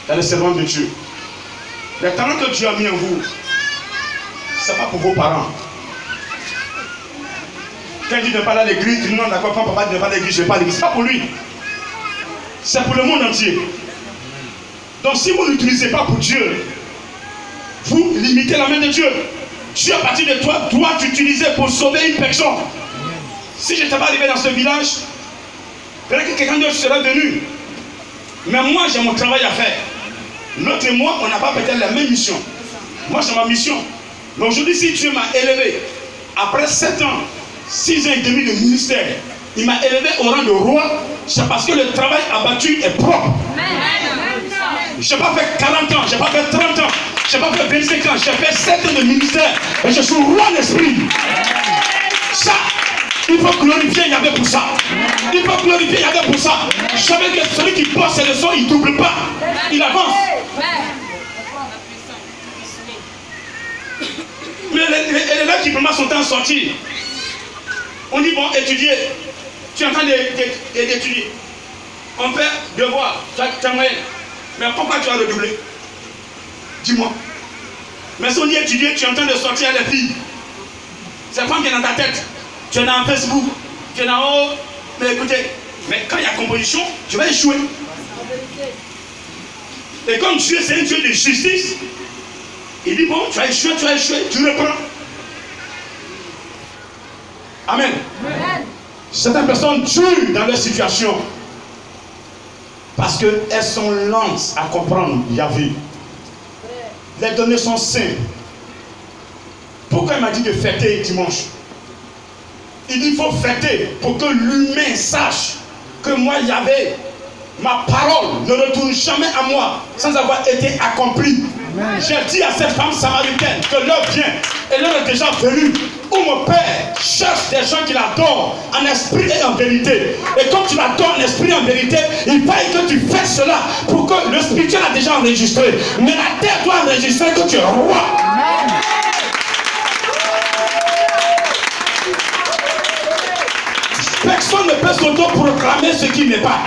Il y a les servants de Dieu. Les talents que Dieu a mis en vous, ce n'est pas pour vos parents. Quand il dit de ne pas aller à l'église, tout le monde d'accord, quand papa dit de ne pas aller à l'église, je ne vais pas à l'église. Ce n'est pas pour lui. C'est pour le monde entier. Donc si vous n'utilisez pas pour Dieu, vous limitez la main de Dieu. Dieu à partir de toi doit t'utiliser pour sauver une personne. Si je n'étais pas arrivé dans ce village, peut-être que quelqu'un d'autre serait venu. Mais moi j'ai mon travail à faire. L'autre et moi, on n'a pas peut-être la même mission. Moi j'ai ma mission. Mais aujourd'hui, si Dieu m'a élevé, après 7 ans, 6 ans et demi de ministère, il m'a élevé au rang de roi, c'est parce que le travail abattu est propre. Je n'ai pas fait 40 ans, je n'ai pas fait 30 ans, je n'ai pas fait 25 ans, j'ai fait 7 ans de ministère et je suis roi d'esprit. Ça, il faut glorifier Yahvé pour ça. Il faut glorifier Yahvé pour ça. Je savais que celui qui porte ses leçons, il ne double pas, il avance. Mais les élèves qui prennent son temps à sortir, on dit bon, étudier. Tu es en train d'étudier. On fait devoir, tu as moyenne. Mais pourquoi tu as redoublé? Dis-moi. Mais si on dit étudier, tu es en train de sortir les filles. C'est pas qui est dans ta tête. Tu es dans Facebook, tu es dans haut. Mais écoutez, mais quand il y a composition, tu vas échouer. Et comme Dieu, c'est un Dieu de justice, il dit bon, tu as échoué, tu reprends. Amen. Amen. Certaines personnes tuent dans leur situation parce qu'elles sont lentes à comprendre Yahvé. Les données sont simples. Pourquoi il m'a dit de fêter dimanche? Il dit qu'il faut fêter pour que l'humain sache que moi Yahvé, ma parole ne retourne jamais à moi sans avoir été accomplie. J'ai dit à cette femme samaritaine que l'heure vient et l'heure est déjà venue où mon Père cherche des gens qui l'adorent en esprit et en vérité. Et comme tu l'adores en esprit et en vérité, il faille que tu fasses cela pour que le spirituel a déjà enregistré. Mais la terre doit enregistrer que tu es roi. Personne ne peut s'auto-proclamer ce qui n'est pas.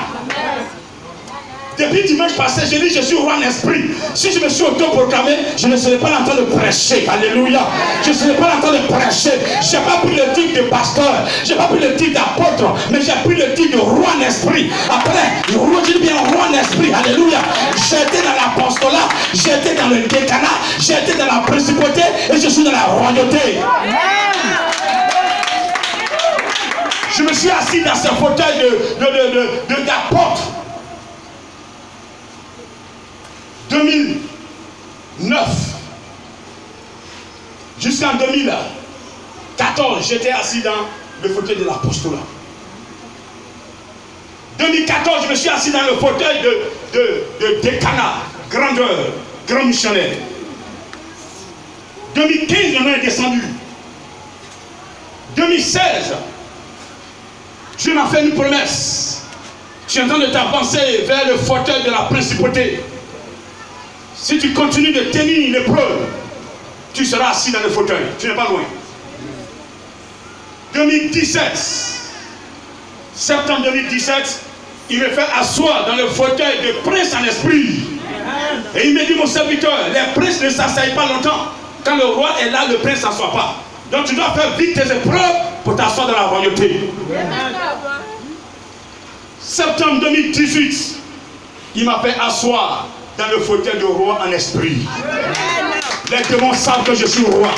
Depuis dimanche passé, j'ai dit je suis roi en esprit. Si je me suis auto-proclamé, je ne serai pas en train de prêcher. Alléluia. Je ne serai pas en train de prêcher. Je n'ai pas pris le titre de pasteur. Je n'ai pas pris le titre d'apôtre. Mais j'ai pris le titre de roi en esprit. Après, je dis bien roi en esprit. Alléluia. J'étais dans l'apostolat. J'étais dans le décanat. J'étais dans la principauté. Et je suis dans la royauté. Je me suis assis dans ce fauteuil d'apôtre. 2009 jusqu'en 2014, j'étais assis dans le fauteuil de l'apostolat. 2014, je me suis assis dans le fauteuil de décanat, grandeur, grand missionnaire. 2015, on est descendu. 2016, Dieu m'a fait une promesse. Je suis en train de t'avancer vers le fauteuil de la principauté. Si tu continues de tenir l'épreuve, tu seras assis dans le fauteuil. Tu n'es pas loin. 2017, septembre 2017, il me fait asseoir dans le fauteuil de prince en esprit. Et il me dit, mon serviteur, les princes ne s'asseyent pas longtemps. Quand le roi est là, le prince ne s'assoit pas. Donc tu dois faire vite tes épreuves pour t'asseoir dans la royauté. Septembre 2018, il m'a fait asseoir dans le fauteuil de roi en esprit. Les démons savent que je suis roi.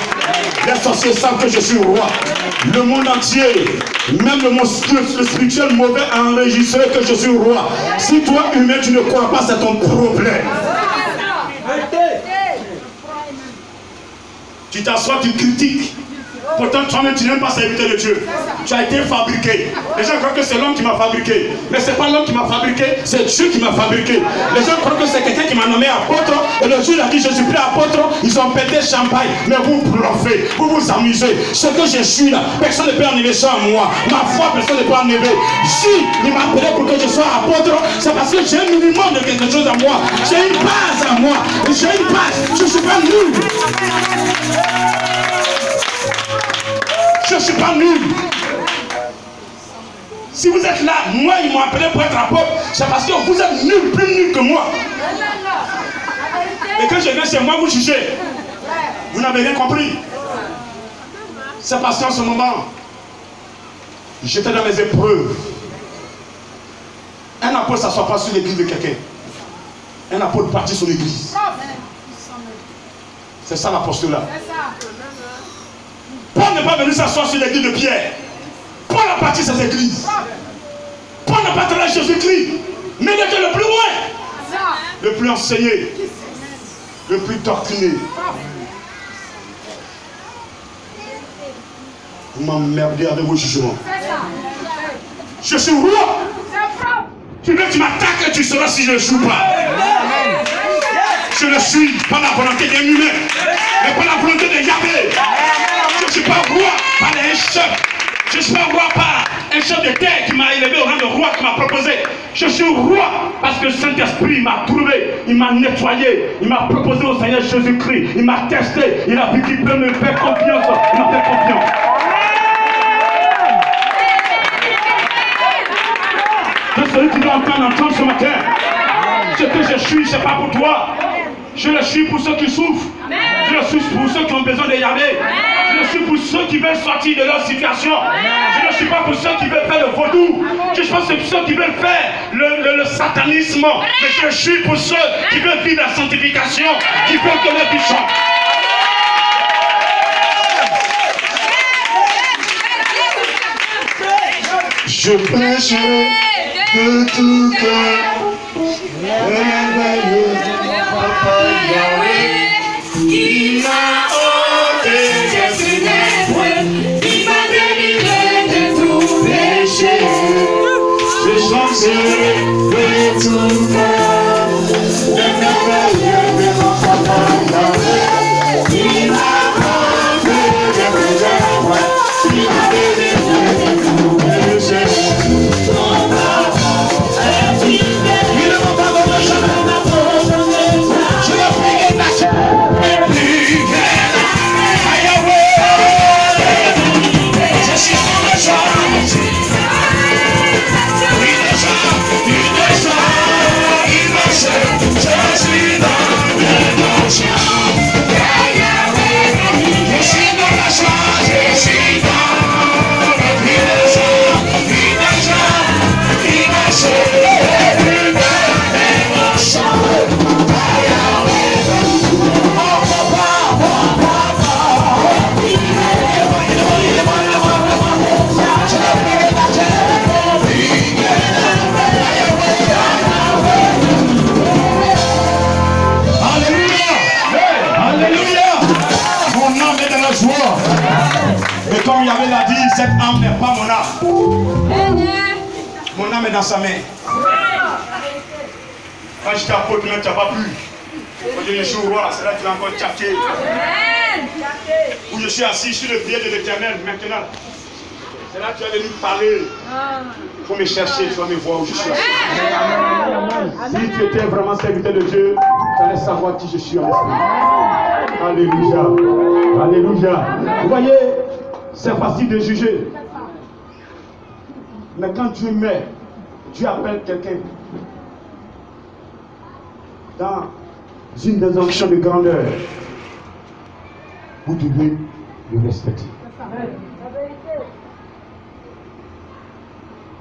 Les sorciers savent que je suis roi. Le monde entier, même le monde spirituel mauvais, a enregistré que je suis roi. Si toi, humain, tu ne crois pas, c'est ton problème. Tu t'assois, tu critiques. Pourtant, toi-même, tu n'aimes pas serviteur de Dieu. Tu as été fabriqué. Les gens croient que c'est l'homme qui m'a fabriqué. Mais ce n'est pas l'homme qui m'a fabriqué, c'est Dieu qui m'a fabriqué. Les gens croient que c'est quelqu'un qui m'a nommé apôtre. Et le jour où il a dit je suis plus apôtre, ils ont pété champagne. Mais vous bluffez, vous vous amusez. Ce que je suis là, personne ne peut enlever ça à moi. Ma foi, personne ne peut enlever. Si il m'a appelé pour que je sois apôtre, c'est parce que j'ai un minimum de quelque chose à moi. J'ai une base à moi. J'ai une base. Je ne suis pas nul. Je ne suis pas nul. Si vous êtes là, moi ils m'ont appelé pour être apôtre, c'est parce que vous êtes nul, plus nul que moi. Et quand je viens chez moi, vous jugez. Vous n'avez rien compris. C'est parce qu'en ce moment, j'étais dans mes épreuves. Un apôtre, ça ne soit pas sur l'église de quelqu'un. Un apôtre partit sur l'église. C'est ça l'apostolat. Paul n'est pas venu s'asseoir sur l'église de Pierre. Paul a parti ses églises. Paul n'a pas traité Jésus-Christ. Mais il était le plus loin. Le plus enseigné. Le plus doctriné. Vous m'emmerdez avec vos jugements. Je suis roi. Tu veux que tu m'attaques et tu sauras si je ne joue pas. Je le suis, pas la volonté d'un humain, mais pas la volonté de Yahvé. Je ne suis pas roi par un chef. Je ne suis pas roi par un chef de terre qui m'a élevé au rang de roi, qui m'a proposé. Je suis roi parce que le Saint-Esprit m'a trouvé, il m'a nettoyé, il m'a proposé au Seigneur Jésus-Christ, il m'a testé, il a vu qu'il peut me faire confiance, il m'a fait confiance. Que celui qui doit entendre ce matin, ce que je suis, ce n'est pas pour toi. Je le suis pour ceux qui souffrent. Je le suis pour ceux qui ont besoin de Yahvé. Je le suis pour ceux qui veulent sortir de leur situation. Je ne suis pas pour ceux qui veulent faire le vaudou. Je suis pas pour ceux qui veulent faire le satanisme. Mais je suis pour ceux qui veulent vivre la sanctification, qui veulent que leur vie change. Je prêcherai de tout cœur merveilleux Papa Yahweh. Il m'a ôté des ténèbres, il m'a délivré de tout péché. Je chanterai de tout cœur le merveilleux de mon Papa Yahweh. Il m'a ôté des ténèbres, il m'a délivré de tout péché. Je suis Mon âme est dans sa main. Quand je t'apporte, même tu n'as pas pu. Quand je suis au roi, c'est là que tu vas encore tchaquer. Où je suis assis sur le pied de l'Éternel maintenant. C'est là que tu vas venir parler. Il faut me chercher, tu vas me voir où je suis assis. Si tu étais vraiment serviteur de Dieu, tu allais savoir qui je suis en ce. Alléluia. Alléluia. Vous voyez, c'est facile de juger. Mais quand Dieu met, Dieu appelle quelqu'un dans une des fonctions de grandeur, vous devez le respecter.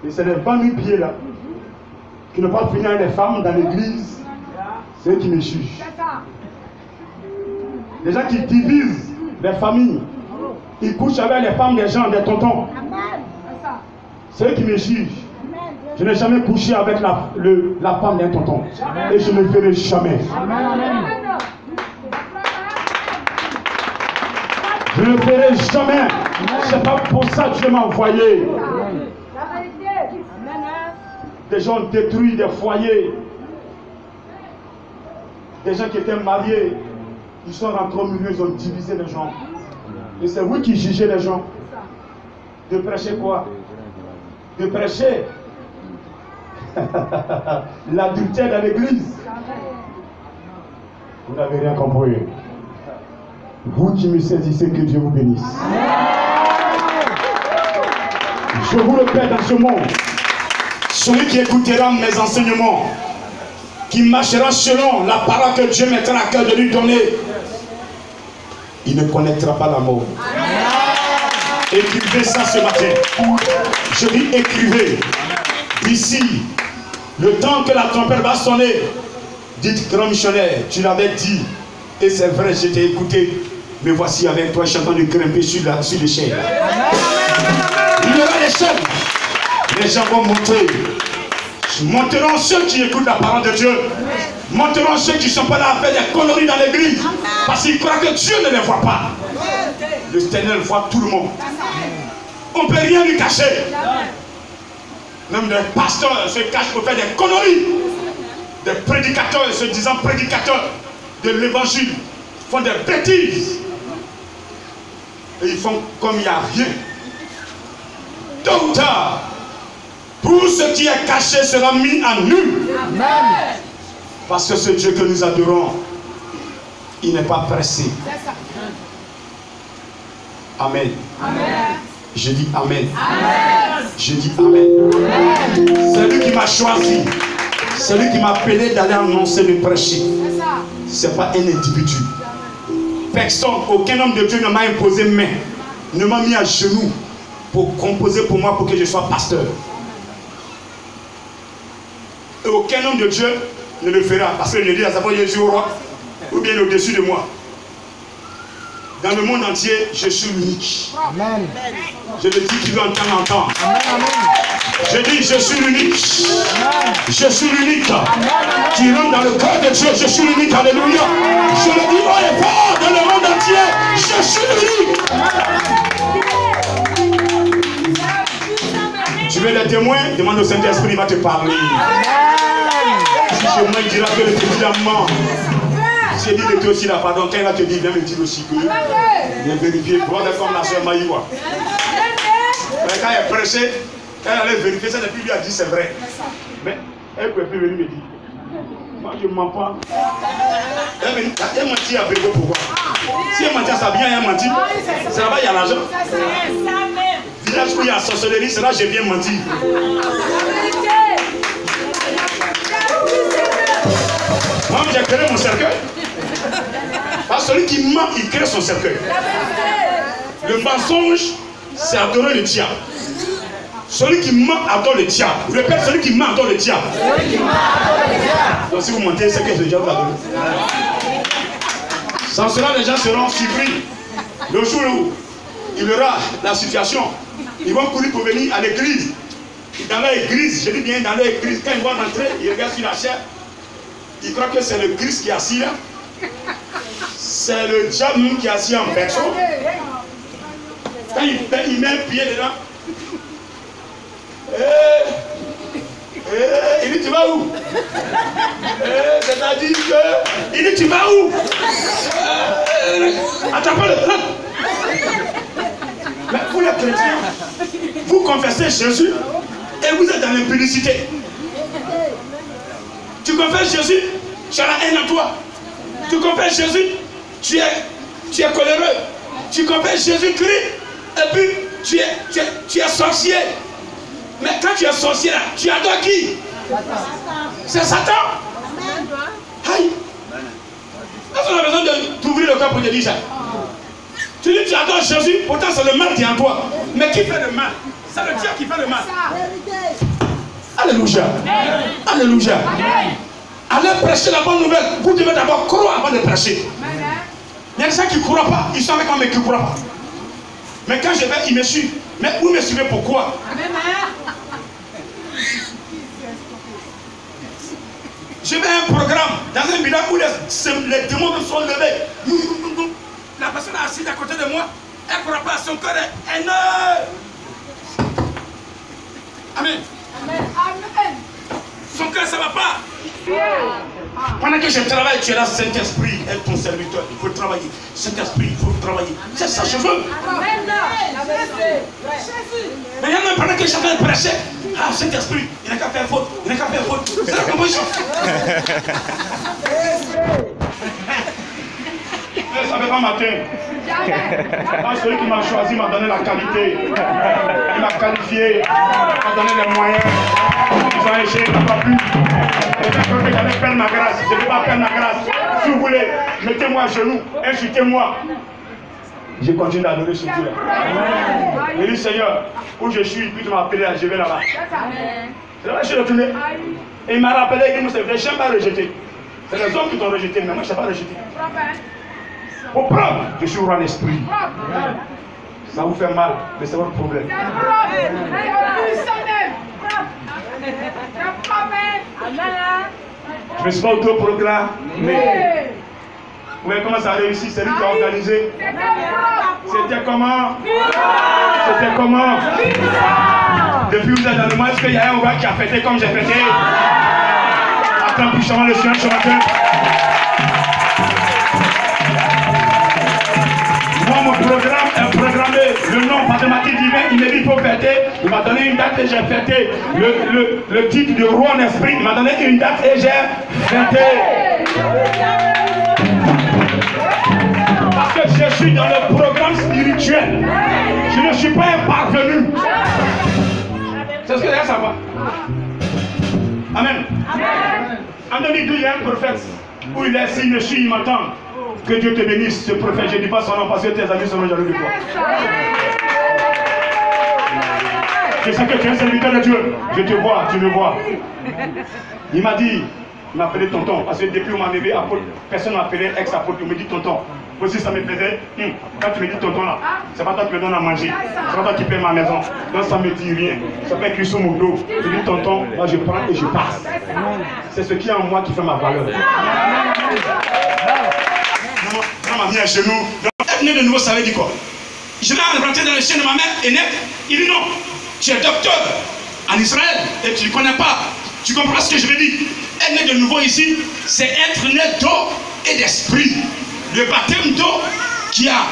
Et c'est les vannu-pieds là qui ne pas finir les femmes dans l'église, c'est eux qui me jugent. Les gens qui divisent les familles, ils couchent avec les femmes des gens, des tontons. C'est eux qui me jugent. Je n'ai jamais couché avec la femme d'un tonton. Et je ne le ferai jamais. Je ne le ferai jamais. C'est pas pour ça que Dieu m'a envoyé. Des gens ont détruit des foyers. Des gens qui étaient mariés, ils sont rentrés au milieu, ils ont divisé les gens. Et c'est vous qui jugez les gens. De prêcher quoi? De prêcher l'adultère dans l'église. Vous n'avez rien compris. Vous qui me saisissez, que Dieu vous bénisse. Je vous le prie dans ce monde. Celui qui écoutera mes enseignements, qui marchera selon la parole que Dieu mettra à cœur de lui donner, il ne connaîtra pas la mort. Écrivez ça ce matin. Je dis écrivez. D'ici, le temps que la trompette va sonner, dites grand missionnaire, tu l'avais dit, et c'est vrai, je t'ai écouté, mais voici avec toi, je suis en train de grimper sur l'échelle. Il y aura l'échelle. Les gens vont monter. Monteront ceux qui écoutent la parole de Dieu. Monteront ceux qui ne sont pas là à faire des conneries dans l'église. Parce qu'ils croient que Dieu ne les voit pas. Le Seigneur voit tout le monde. On ne peut rien lui cacher. Même des pasteurs se cachent pour faire des conneries. Des prédicateurs se disant prédicateurs de l'évangile font des bêtises. Et ils font comme il n'y a rien. Tôt ou tard, tout ce qui est caché sera mis en nu. Parce que ce Dieu que nous adorons, il n'est pas pressé. Amen. Je dis Amen. Je dis Amen. C'est lui qui m'a choisi. C'est lui qui m'a appelé d'aller annoncer, de prêcher. Ce n'est pas un individu. Personne, aucun homme de Dieu ne m'a imposé main, ne m'a mis à genoux pour composer pour moi pour que je sois pasteur. Et aucun homme de Dieu ne le fera. Parce que je dis à sa fois Jésus au roi, ou bien au-dessus de moi. Dans le monde entier, je suis unique. Amen. Je le dis, tu veux entendre. Je dis, je suis l'unique. Je suis l'unique. Tu rentres dans le cœur de Dieu, je suis l'unique. Alléluia. Je le dis haut et fort dans le monde entier, je suis l'unique. Tu veux les témoins? Demande au Saint-Esprit, il va te parler. Si je me diras que le président ment. J'ai dit de toi aussi là, pardon, quand il va te dire, viens me dire aussi que viens vérifier, voir comme la soeur Maïwa. Quand elle prêchait, elle allait vérifier ça, depuis lui a dit c'est vrai. Mais elle ne pouvait plus venir me dire. Moi je ne mens pas. Elle mentit à Bégo, pourquoi? Si elle mentit à sa bien, elle mentit. C'est là-bas il y a l'argent. Village où il y a la sorcellerie, c'est là que je viens mentir. Moi j'ai créé mon cercueil. Parce que celui qui ment, il crée son cercueil. Le mensonge, c'est adorer le diable. Celui qui ment adore le diable. Je répète, celui qui ment adore le diable. Donc si vous mentez, c'est que le diable va donner. Sans cela, les gens seront surpris. Le jour où il y aura la situation, ils vont courir pour venir à l'église. Dans leur église, je dis bien dans leur église, quand ils vont rentrer, ils regardent sur la chair. Ils croient que c'est le Christ qui est assis là. C'est le diable qui est assis en personne. Quand il met un pied dedans, vas où? C'est-à-dire que, il dit, tu vas où? Attends pas le temps. Mais vous les chrétiens, vous confessez Jésus et vous êtes dans l'impudicité. Tu confesses Jésus, tu as la haine en toi. Tu confesses Jésus, tu es coléreux. Tu confesses Jésus-Christ et puis tu es sorcier. Mais quand tu es sorcier là, tu adores qui? C'est Satan. Aïe. Est-ce qu'on a besoin d'ouvrir le cœur pour te dire ça? Tu dis tu adores Jésus, pourtant c'est le mal qui est en toi. Mais qui fait le mal? C'est le Dieu qui fait le mal. Alléluia. Alléluia. Allez prêcher la bonne nouvelle. Vous devez d'abord croire avant de prêcher. Il y a des gens qui ne croient pas. Ils sont avec moi mais qui ne croient pas. Mais quand je vais, ils me suivent. Mais vous me suivez pourquoi? Je vais à un programme dans un village où les démons sont levés. La personne assise à côté de moi, elle ne croit pas, son cœur est énorme. Amen. Amen. Son cœur, ça ne va pas. Pendant que je travaille, tu es là, Saint-Esprit, est ton serviteur. Il faut travailler. Saint-Esprit, il faut travailler. C'est ça, je veux. Mais il y a même pendant que je suis en train de prêcher, ah, Saint-Esprit, il n'a qu'à faire faute. Il n'a qu'à faire faute. C'est la composition. Ça ne fait pas matin. Celui qui m'a choisi m'a donné la qualité. Il m'a qualifié. M'a donné les moyens. Ils ont échoué, il n'a pas pu. Et je crois que j'allais perdre ma grâce. Je ne vais pas perdre ma grâce. Si vous voulez, mettez-moi à genoux, insultez-moi. Je continue d'adorer ce Dieu-là. Je dis Seigneur, où je suis, puis tu m'as appelé, je vais là-bas. C'est là que je suis retourné. Et il m'a rappelé, il dit, les gens m'ont rejeté. C'est les hommes qui t'ont rejeté, mais moi je ne t'ai pas rejeté. Au propre, je suis roi d'esprit. Ça vous fait mal, mais c'est votre problème. Je ne me suis pas autoproclamé. Vous voyez comment ça a réussi, c'est lui qui a organisé. C'était comment? C'était comment? Depuis vous êtes dans le monde, est-ce qu'il y a un roi qui a fêté comme j'ai fêté? Attends, puissamment le Seigneur ce matin. Moi, mon programme est programmé. Le nom mathématique divin, il m'a dit qu'il faut fêter. Il m'a donné une date et j'ai fêté. Le titre de roi en esprit, il m'a donné une date et j'ai fêté. Parce que je suis dans le programme spirituel. Je ne suis pas un parvenu. C'est ce que ça va. Amen. En 2012, il y a un prophète où il est assis, il me suit, il m'entend. Que Dieu te bénisse, ce prophète. Je ne dis pas son nom parce que tes amis sont jaloux de toi. Je sais que tu es un serviteur de Dieu. Je te vois, tu me vois. Il m'a dit, il m'a appelé tonton. Parce que depuis qu'on m'a levé apôtre, personne ne m'a appelé ex-apôtre. Il me dit tonton. Aussi ça me faisait, quand tu me dis tonton là, c'est pas toi qui me donnes à manger. C'est pas toi qui paie ma maison. Donc ça ne me dit rien. Ça peut écrire sur mon dos. Je dis tonton, moi je prends et je passe. C'est ce qui est en moi qui fait ma valeur. Maman m'a mis à genoux. Donc, être né de nouveau, ça veut dire quoi? Je vais rentrer dans le sein de ma mère et naître. Il dit non, tu es docteur en Israël et tu ne connais pas. Tu comprends ce que je veux dire? Être né de nouveau ici, c'est être né d'eau et d'esprit. Le baptême d'eau qui a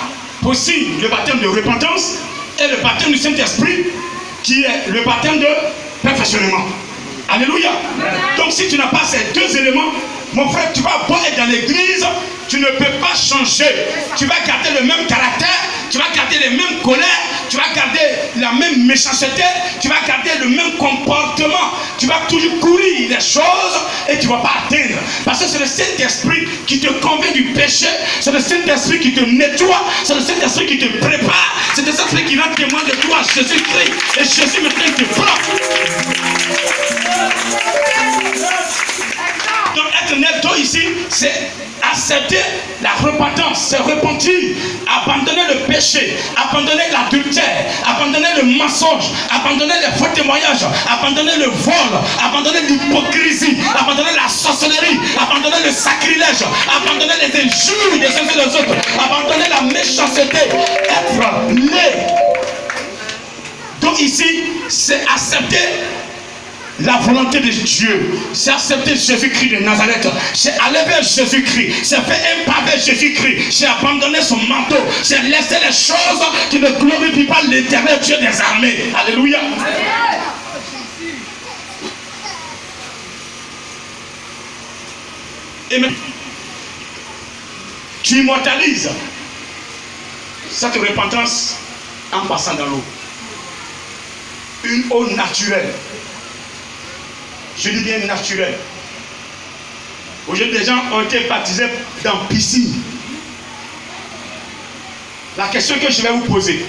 possible le baptême de repentance et le baptême du Saint-Esprit qui est le baptême de perfectionnement. Alléluia. Donc si tu n'as pas ces deux éléments, mon frère, tu vas pas être dans l'église, tu ne peux pas changer. Tu vas garder le même caractère, tu vas garder les mêmes colères, tu vas garder la même méchanceté, tu vas garder le même comportement. Tu vas toujours courir les choses et tu ne vas pas atteindre. Parce que c'est le Saint-Esprit qui te convainc du péché, c'est le Saint-Esprit qui te nettoie, c'est le Saint-Esprit qui te prépare, c'est le Saint-Esprit qui rend témoin de toi, Jésus-Christ. Et Jésus maintenant te prend. Donc être né d'eau ici, c'est accepter la repentance, c'est repentir, abandonner le péché, abandonner l'adultère, abandonner le mensonge, abandonner les faux témoignages, abandonner le vol, abandonner l'hypocrisie, abandonner la sorcellerie, abandonner le sacrilège, abandonner les injures des uns et des autres, abandonner la méchanceté, être né. Donc ici, c'est accepter la volonté de Dieu, c'est accepter Jésus-Christ de Nazareth, c'est aller vers Jésus-Christ, c'est faire un pas vers Jésus-Christ, c'est abandonner son manteau, c'est laisser les choses qui ne glorifient pas l'Éternel Dieu des armées. Alléluia. Et maintenant, tu immortalises cette repentance en passant dans l'eau. Une eau naturelle. Je dis bien naturelle. Aujourd'hui, des gens ont été baptisés dans piscine. La question que je vais vous poser,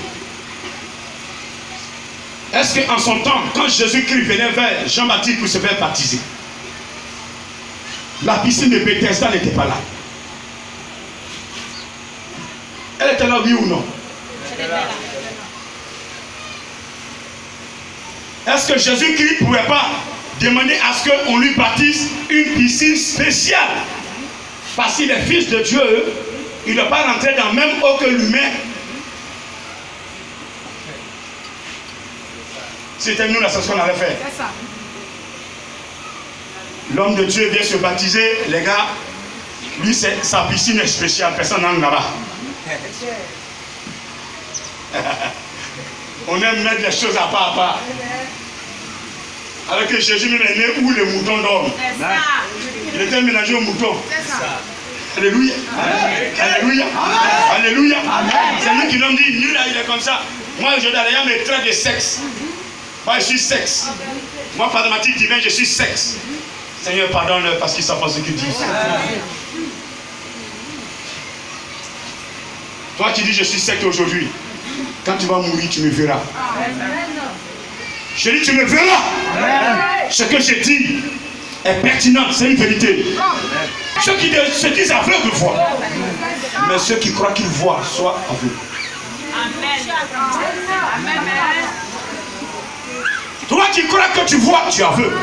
est-ce qu'en son temps, quand Jésus-Christ venait vers Jean-Baptiste pour se faire baptiser, la piscine de Bethesda n'était pas là? Elle était là, oui ou non? Est-ce que Jésus-Christ ne pouvait pas demander à ce qu'on lui baptise une piscine spéciale? Parce qu'il est fils de Dieu, il ne doit pas rentrer dans la même eau que l'humain. C'était nous, là, c'est ce qu'on avait fait. L'homme de Dieu vient se baptiser, les gars, lui, sa piscine est spéciale, personne n'en là-bas. On aime mettre les choses à part. Alors que Jésus même est né où les moutons dorment. Il était mélangé aux moutons. Alléluia. Alléluia. Alléluia. C'est lui qui l'ont dit, lui là, il est comme ça. Moi, je d'ailleurs me traite de sexe. Moi, je suis sexe. Moi, par ma divin, je suis sexe. Seigneur, pardonne parce qu'ils ne savent pas ce qu'ils disent. Toi qui dis je suis secte aujourd'hui, quand tu vas mourir, tu me verras. Je dis tu me verras. Ce que je dis est pertinent, c'est une vérité. Ceux qui se disent aveugles voient. Mais ceux qui croient qu'ils voient, soient aveugles. Toi qui crois que tu vois, tu es aveugle.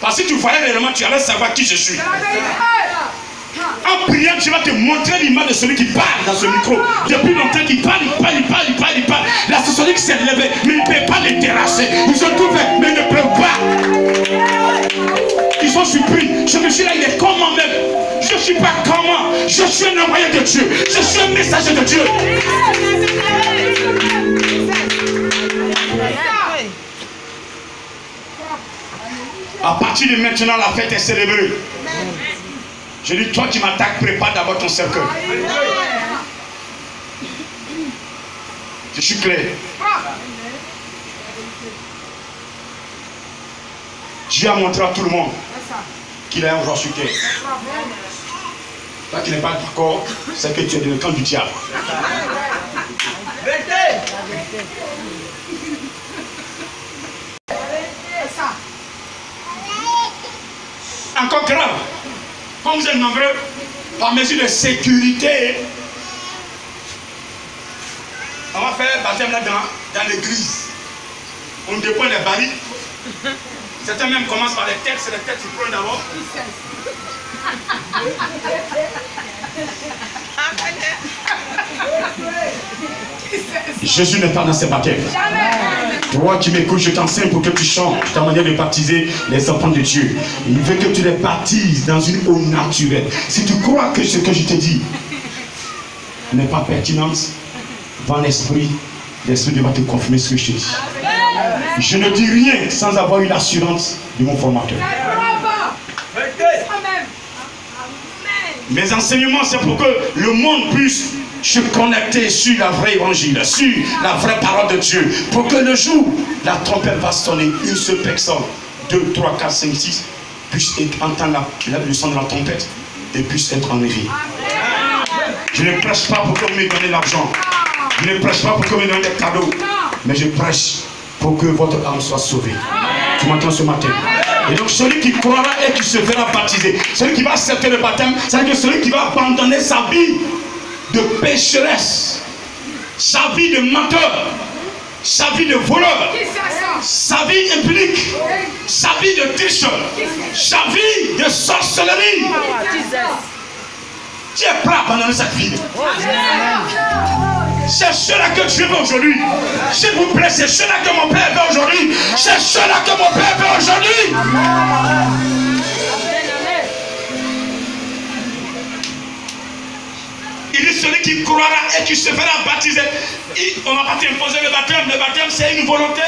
Parce que si tu voyais réellement, tu allais savoir qui je suis. En priant, tu vas te montrer l'image de celui qui parle dans ce micro. Depuis longtemps qu'il parle. La sociologie s'est levée, mais il ne peut pas les terrasser. Ils ont tout fait, mais ils ne peuvent pas. Ils sont surpris. Ce monsieur-là, il est comment même? Je ne suis pas comment. Je suis un envoyé de Dieu. Je suis un messager de Dieu. À partir de maintenant, la fête est célébrée. Je dis, toi qui m'attaques, prépare d'abord ton cercueil. Je suis clair. Dieu a montré à tout le monde qu'il a un roi sur terre. Toi qui n'es pas d'accord, c'est que tu es dans le camp du diable. Encore grave. Comme vous êtes nombreux, par mesure de sécurité, on va faire baptême là dans l'église. On dépose les barils. Certains même commencent par les textes ils prennent d'abord. Jésus n'est pas dans ces baptêmes. Toi qui m'écoutes, je t'enseigne pour que tu changes ta manière de baptiser les enfants de Dieu. Il veut que tu les baptises dans une eau naturelle. Si tu crois que ce que je te dis n'est pas pertinent, va en l'esprit, l'esprit va te confirmer ce que je te dis. Je ne dis rien sans avoir une assurance de mon formateur. Mes enseignements, c'est pour que le monde puisse se connecter sur la vraie évangile, sur la vraie parole de Dieu. Pour que le jour, la trompette va sonner, une seule personne, 2, 3, 4, 5, 6, puisse entendre le son de la trompette et puisse être enlevé. Je ne prêche pas pour que vous me donnez l'argent. Je ne prêche pas pour que vous me donnez des cadeaux. Mais je prêche pour que votre âme soit sauvée. Tu m'entends ce matin? Et donc celui qui croira et qui se verra baptiser, celui qui va accepter le baptême, c'est-à-dire celui qui va abandonner sa vie de pécheresse, sa vie de menteur, sa vie de voleur, sa vie implique, sa vie de tricheur, sa vie de sorcellerie. Tu es prêt à abandonner cette vie? C'est cela que Dieu veut aujourd'hui. S'il vous plaît, c'est cela que mon Père veut aujourd'hui. C'est cela que mon Père veut Il dit celui qui croira et qui se fera baptiser, on ne va pas t'imposer le baptême. Le baptême, c'est une volonté.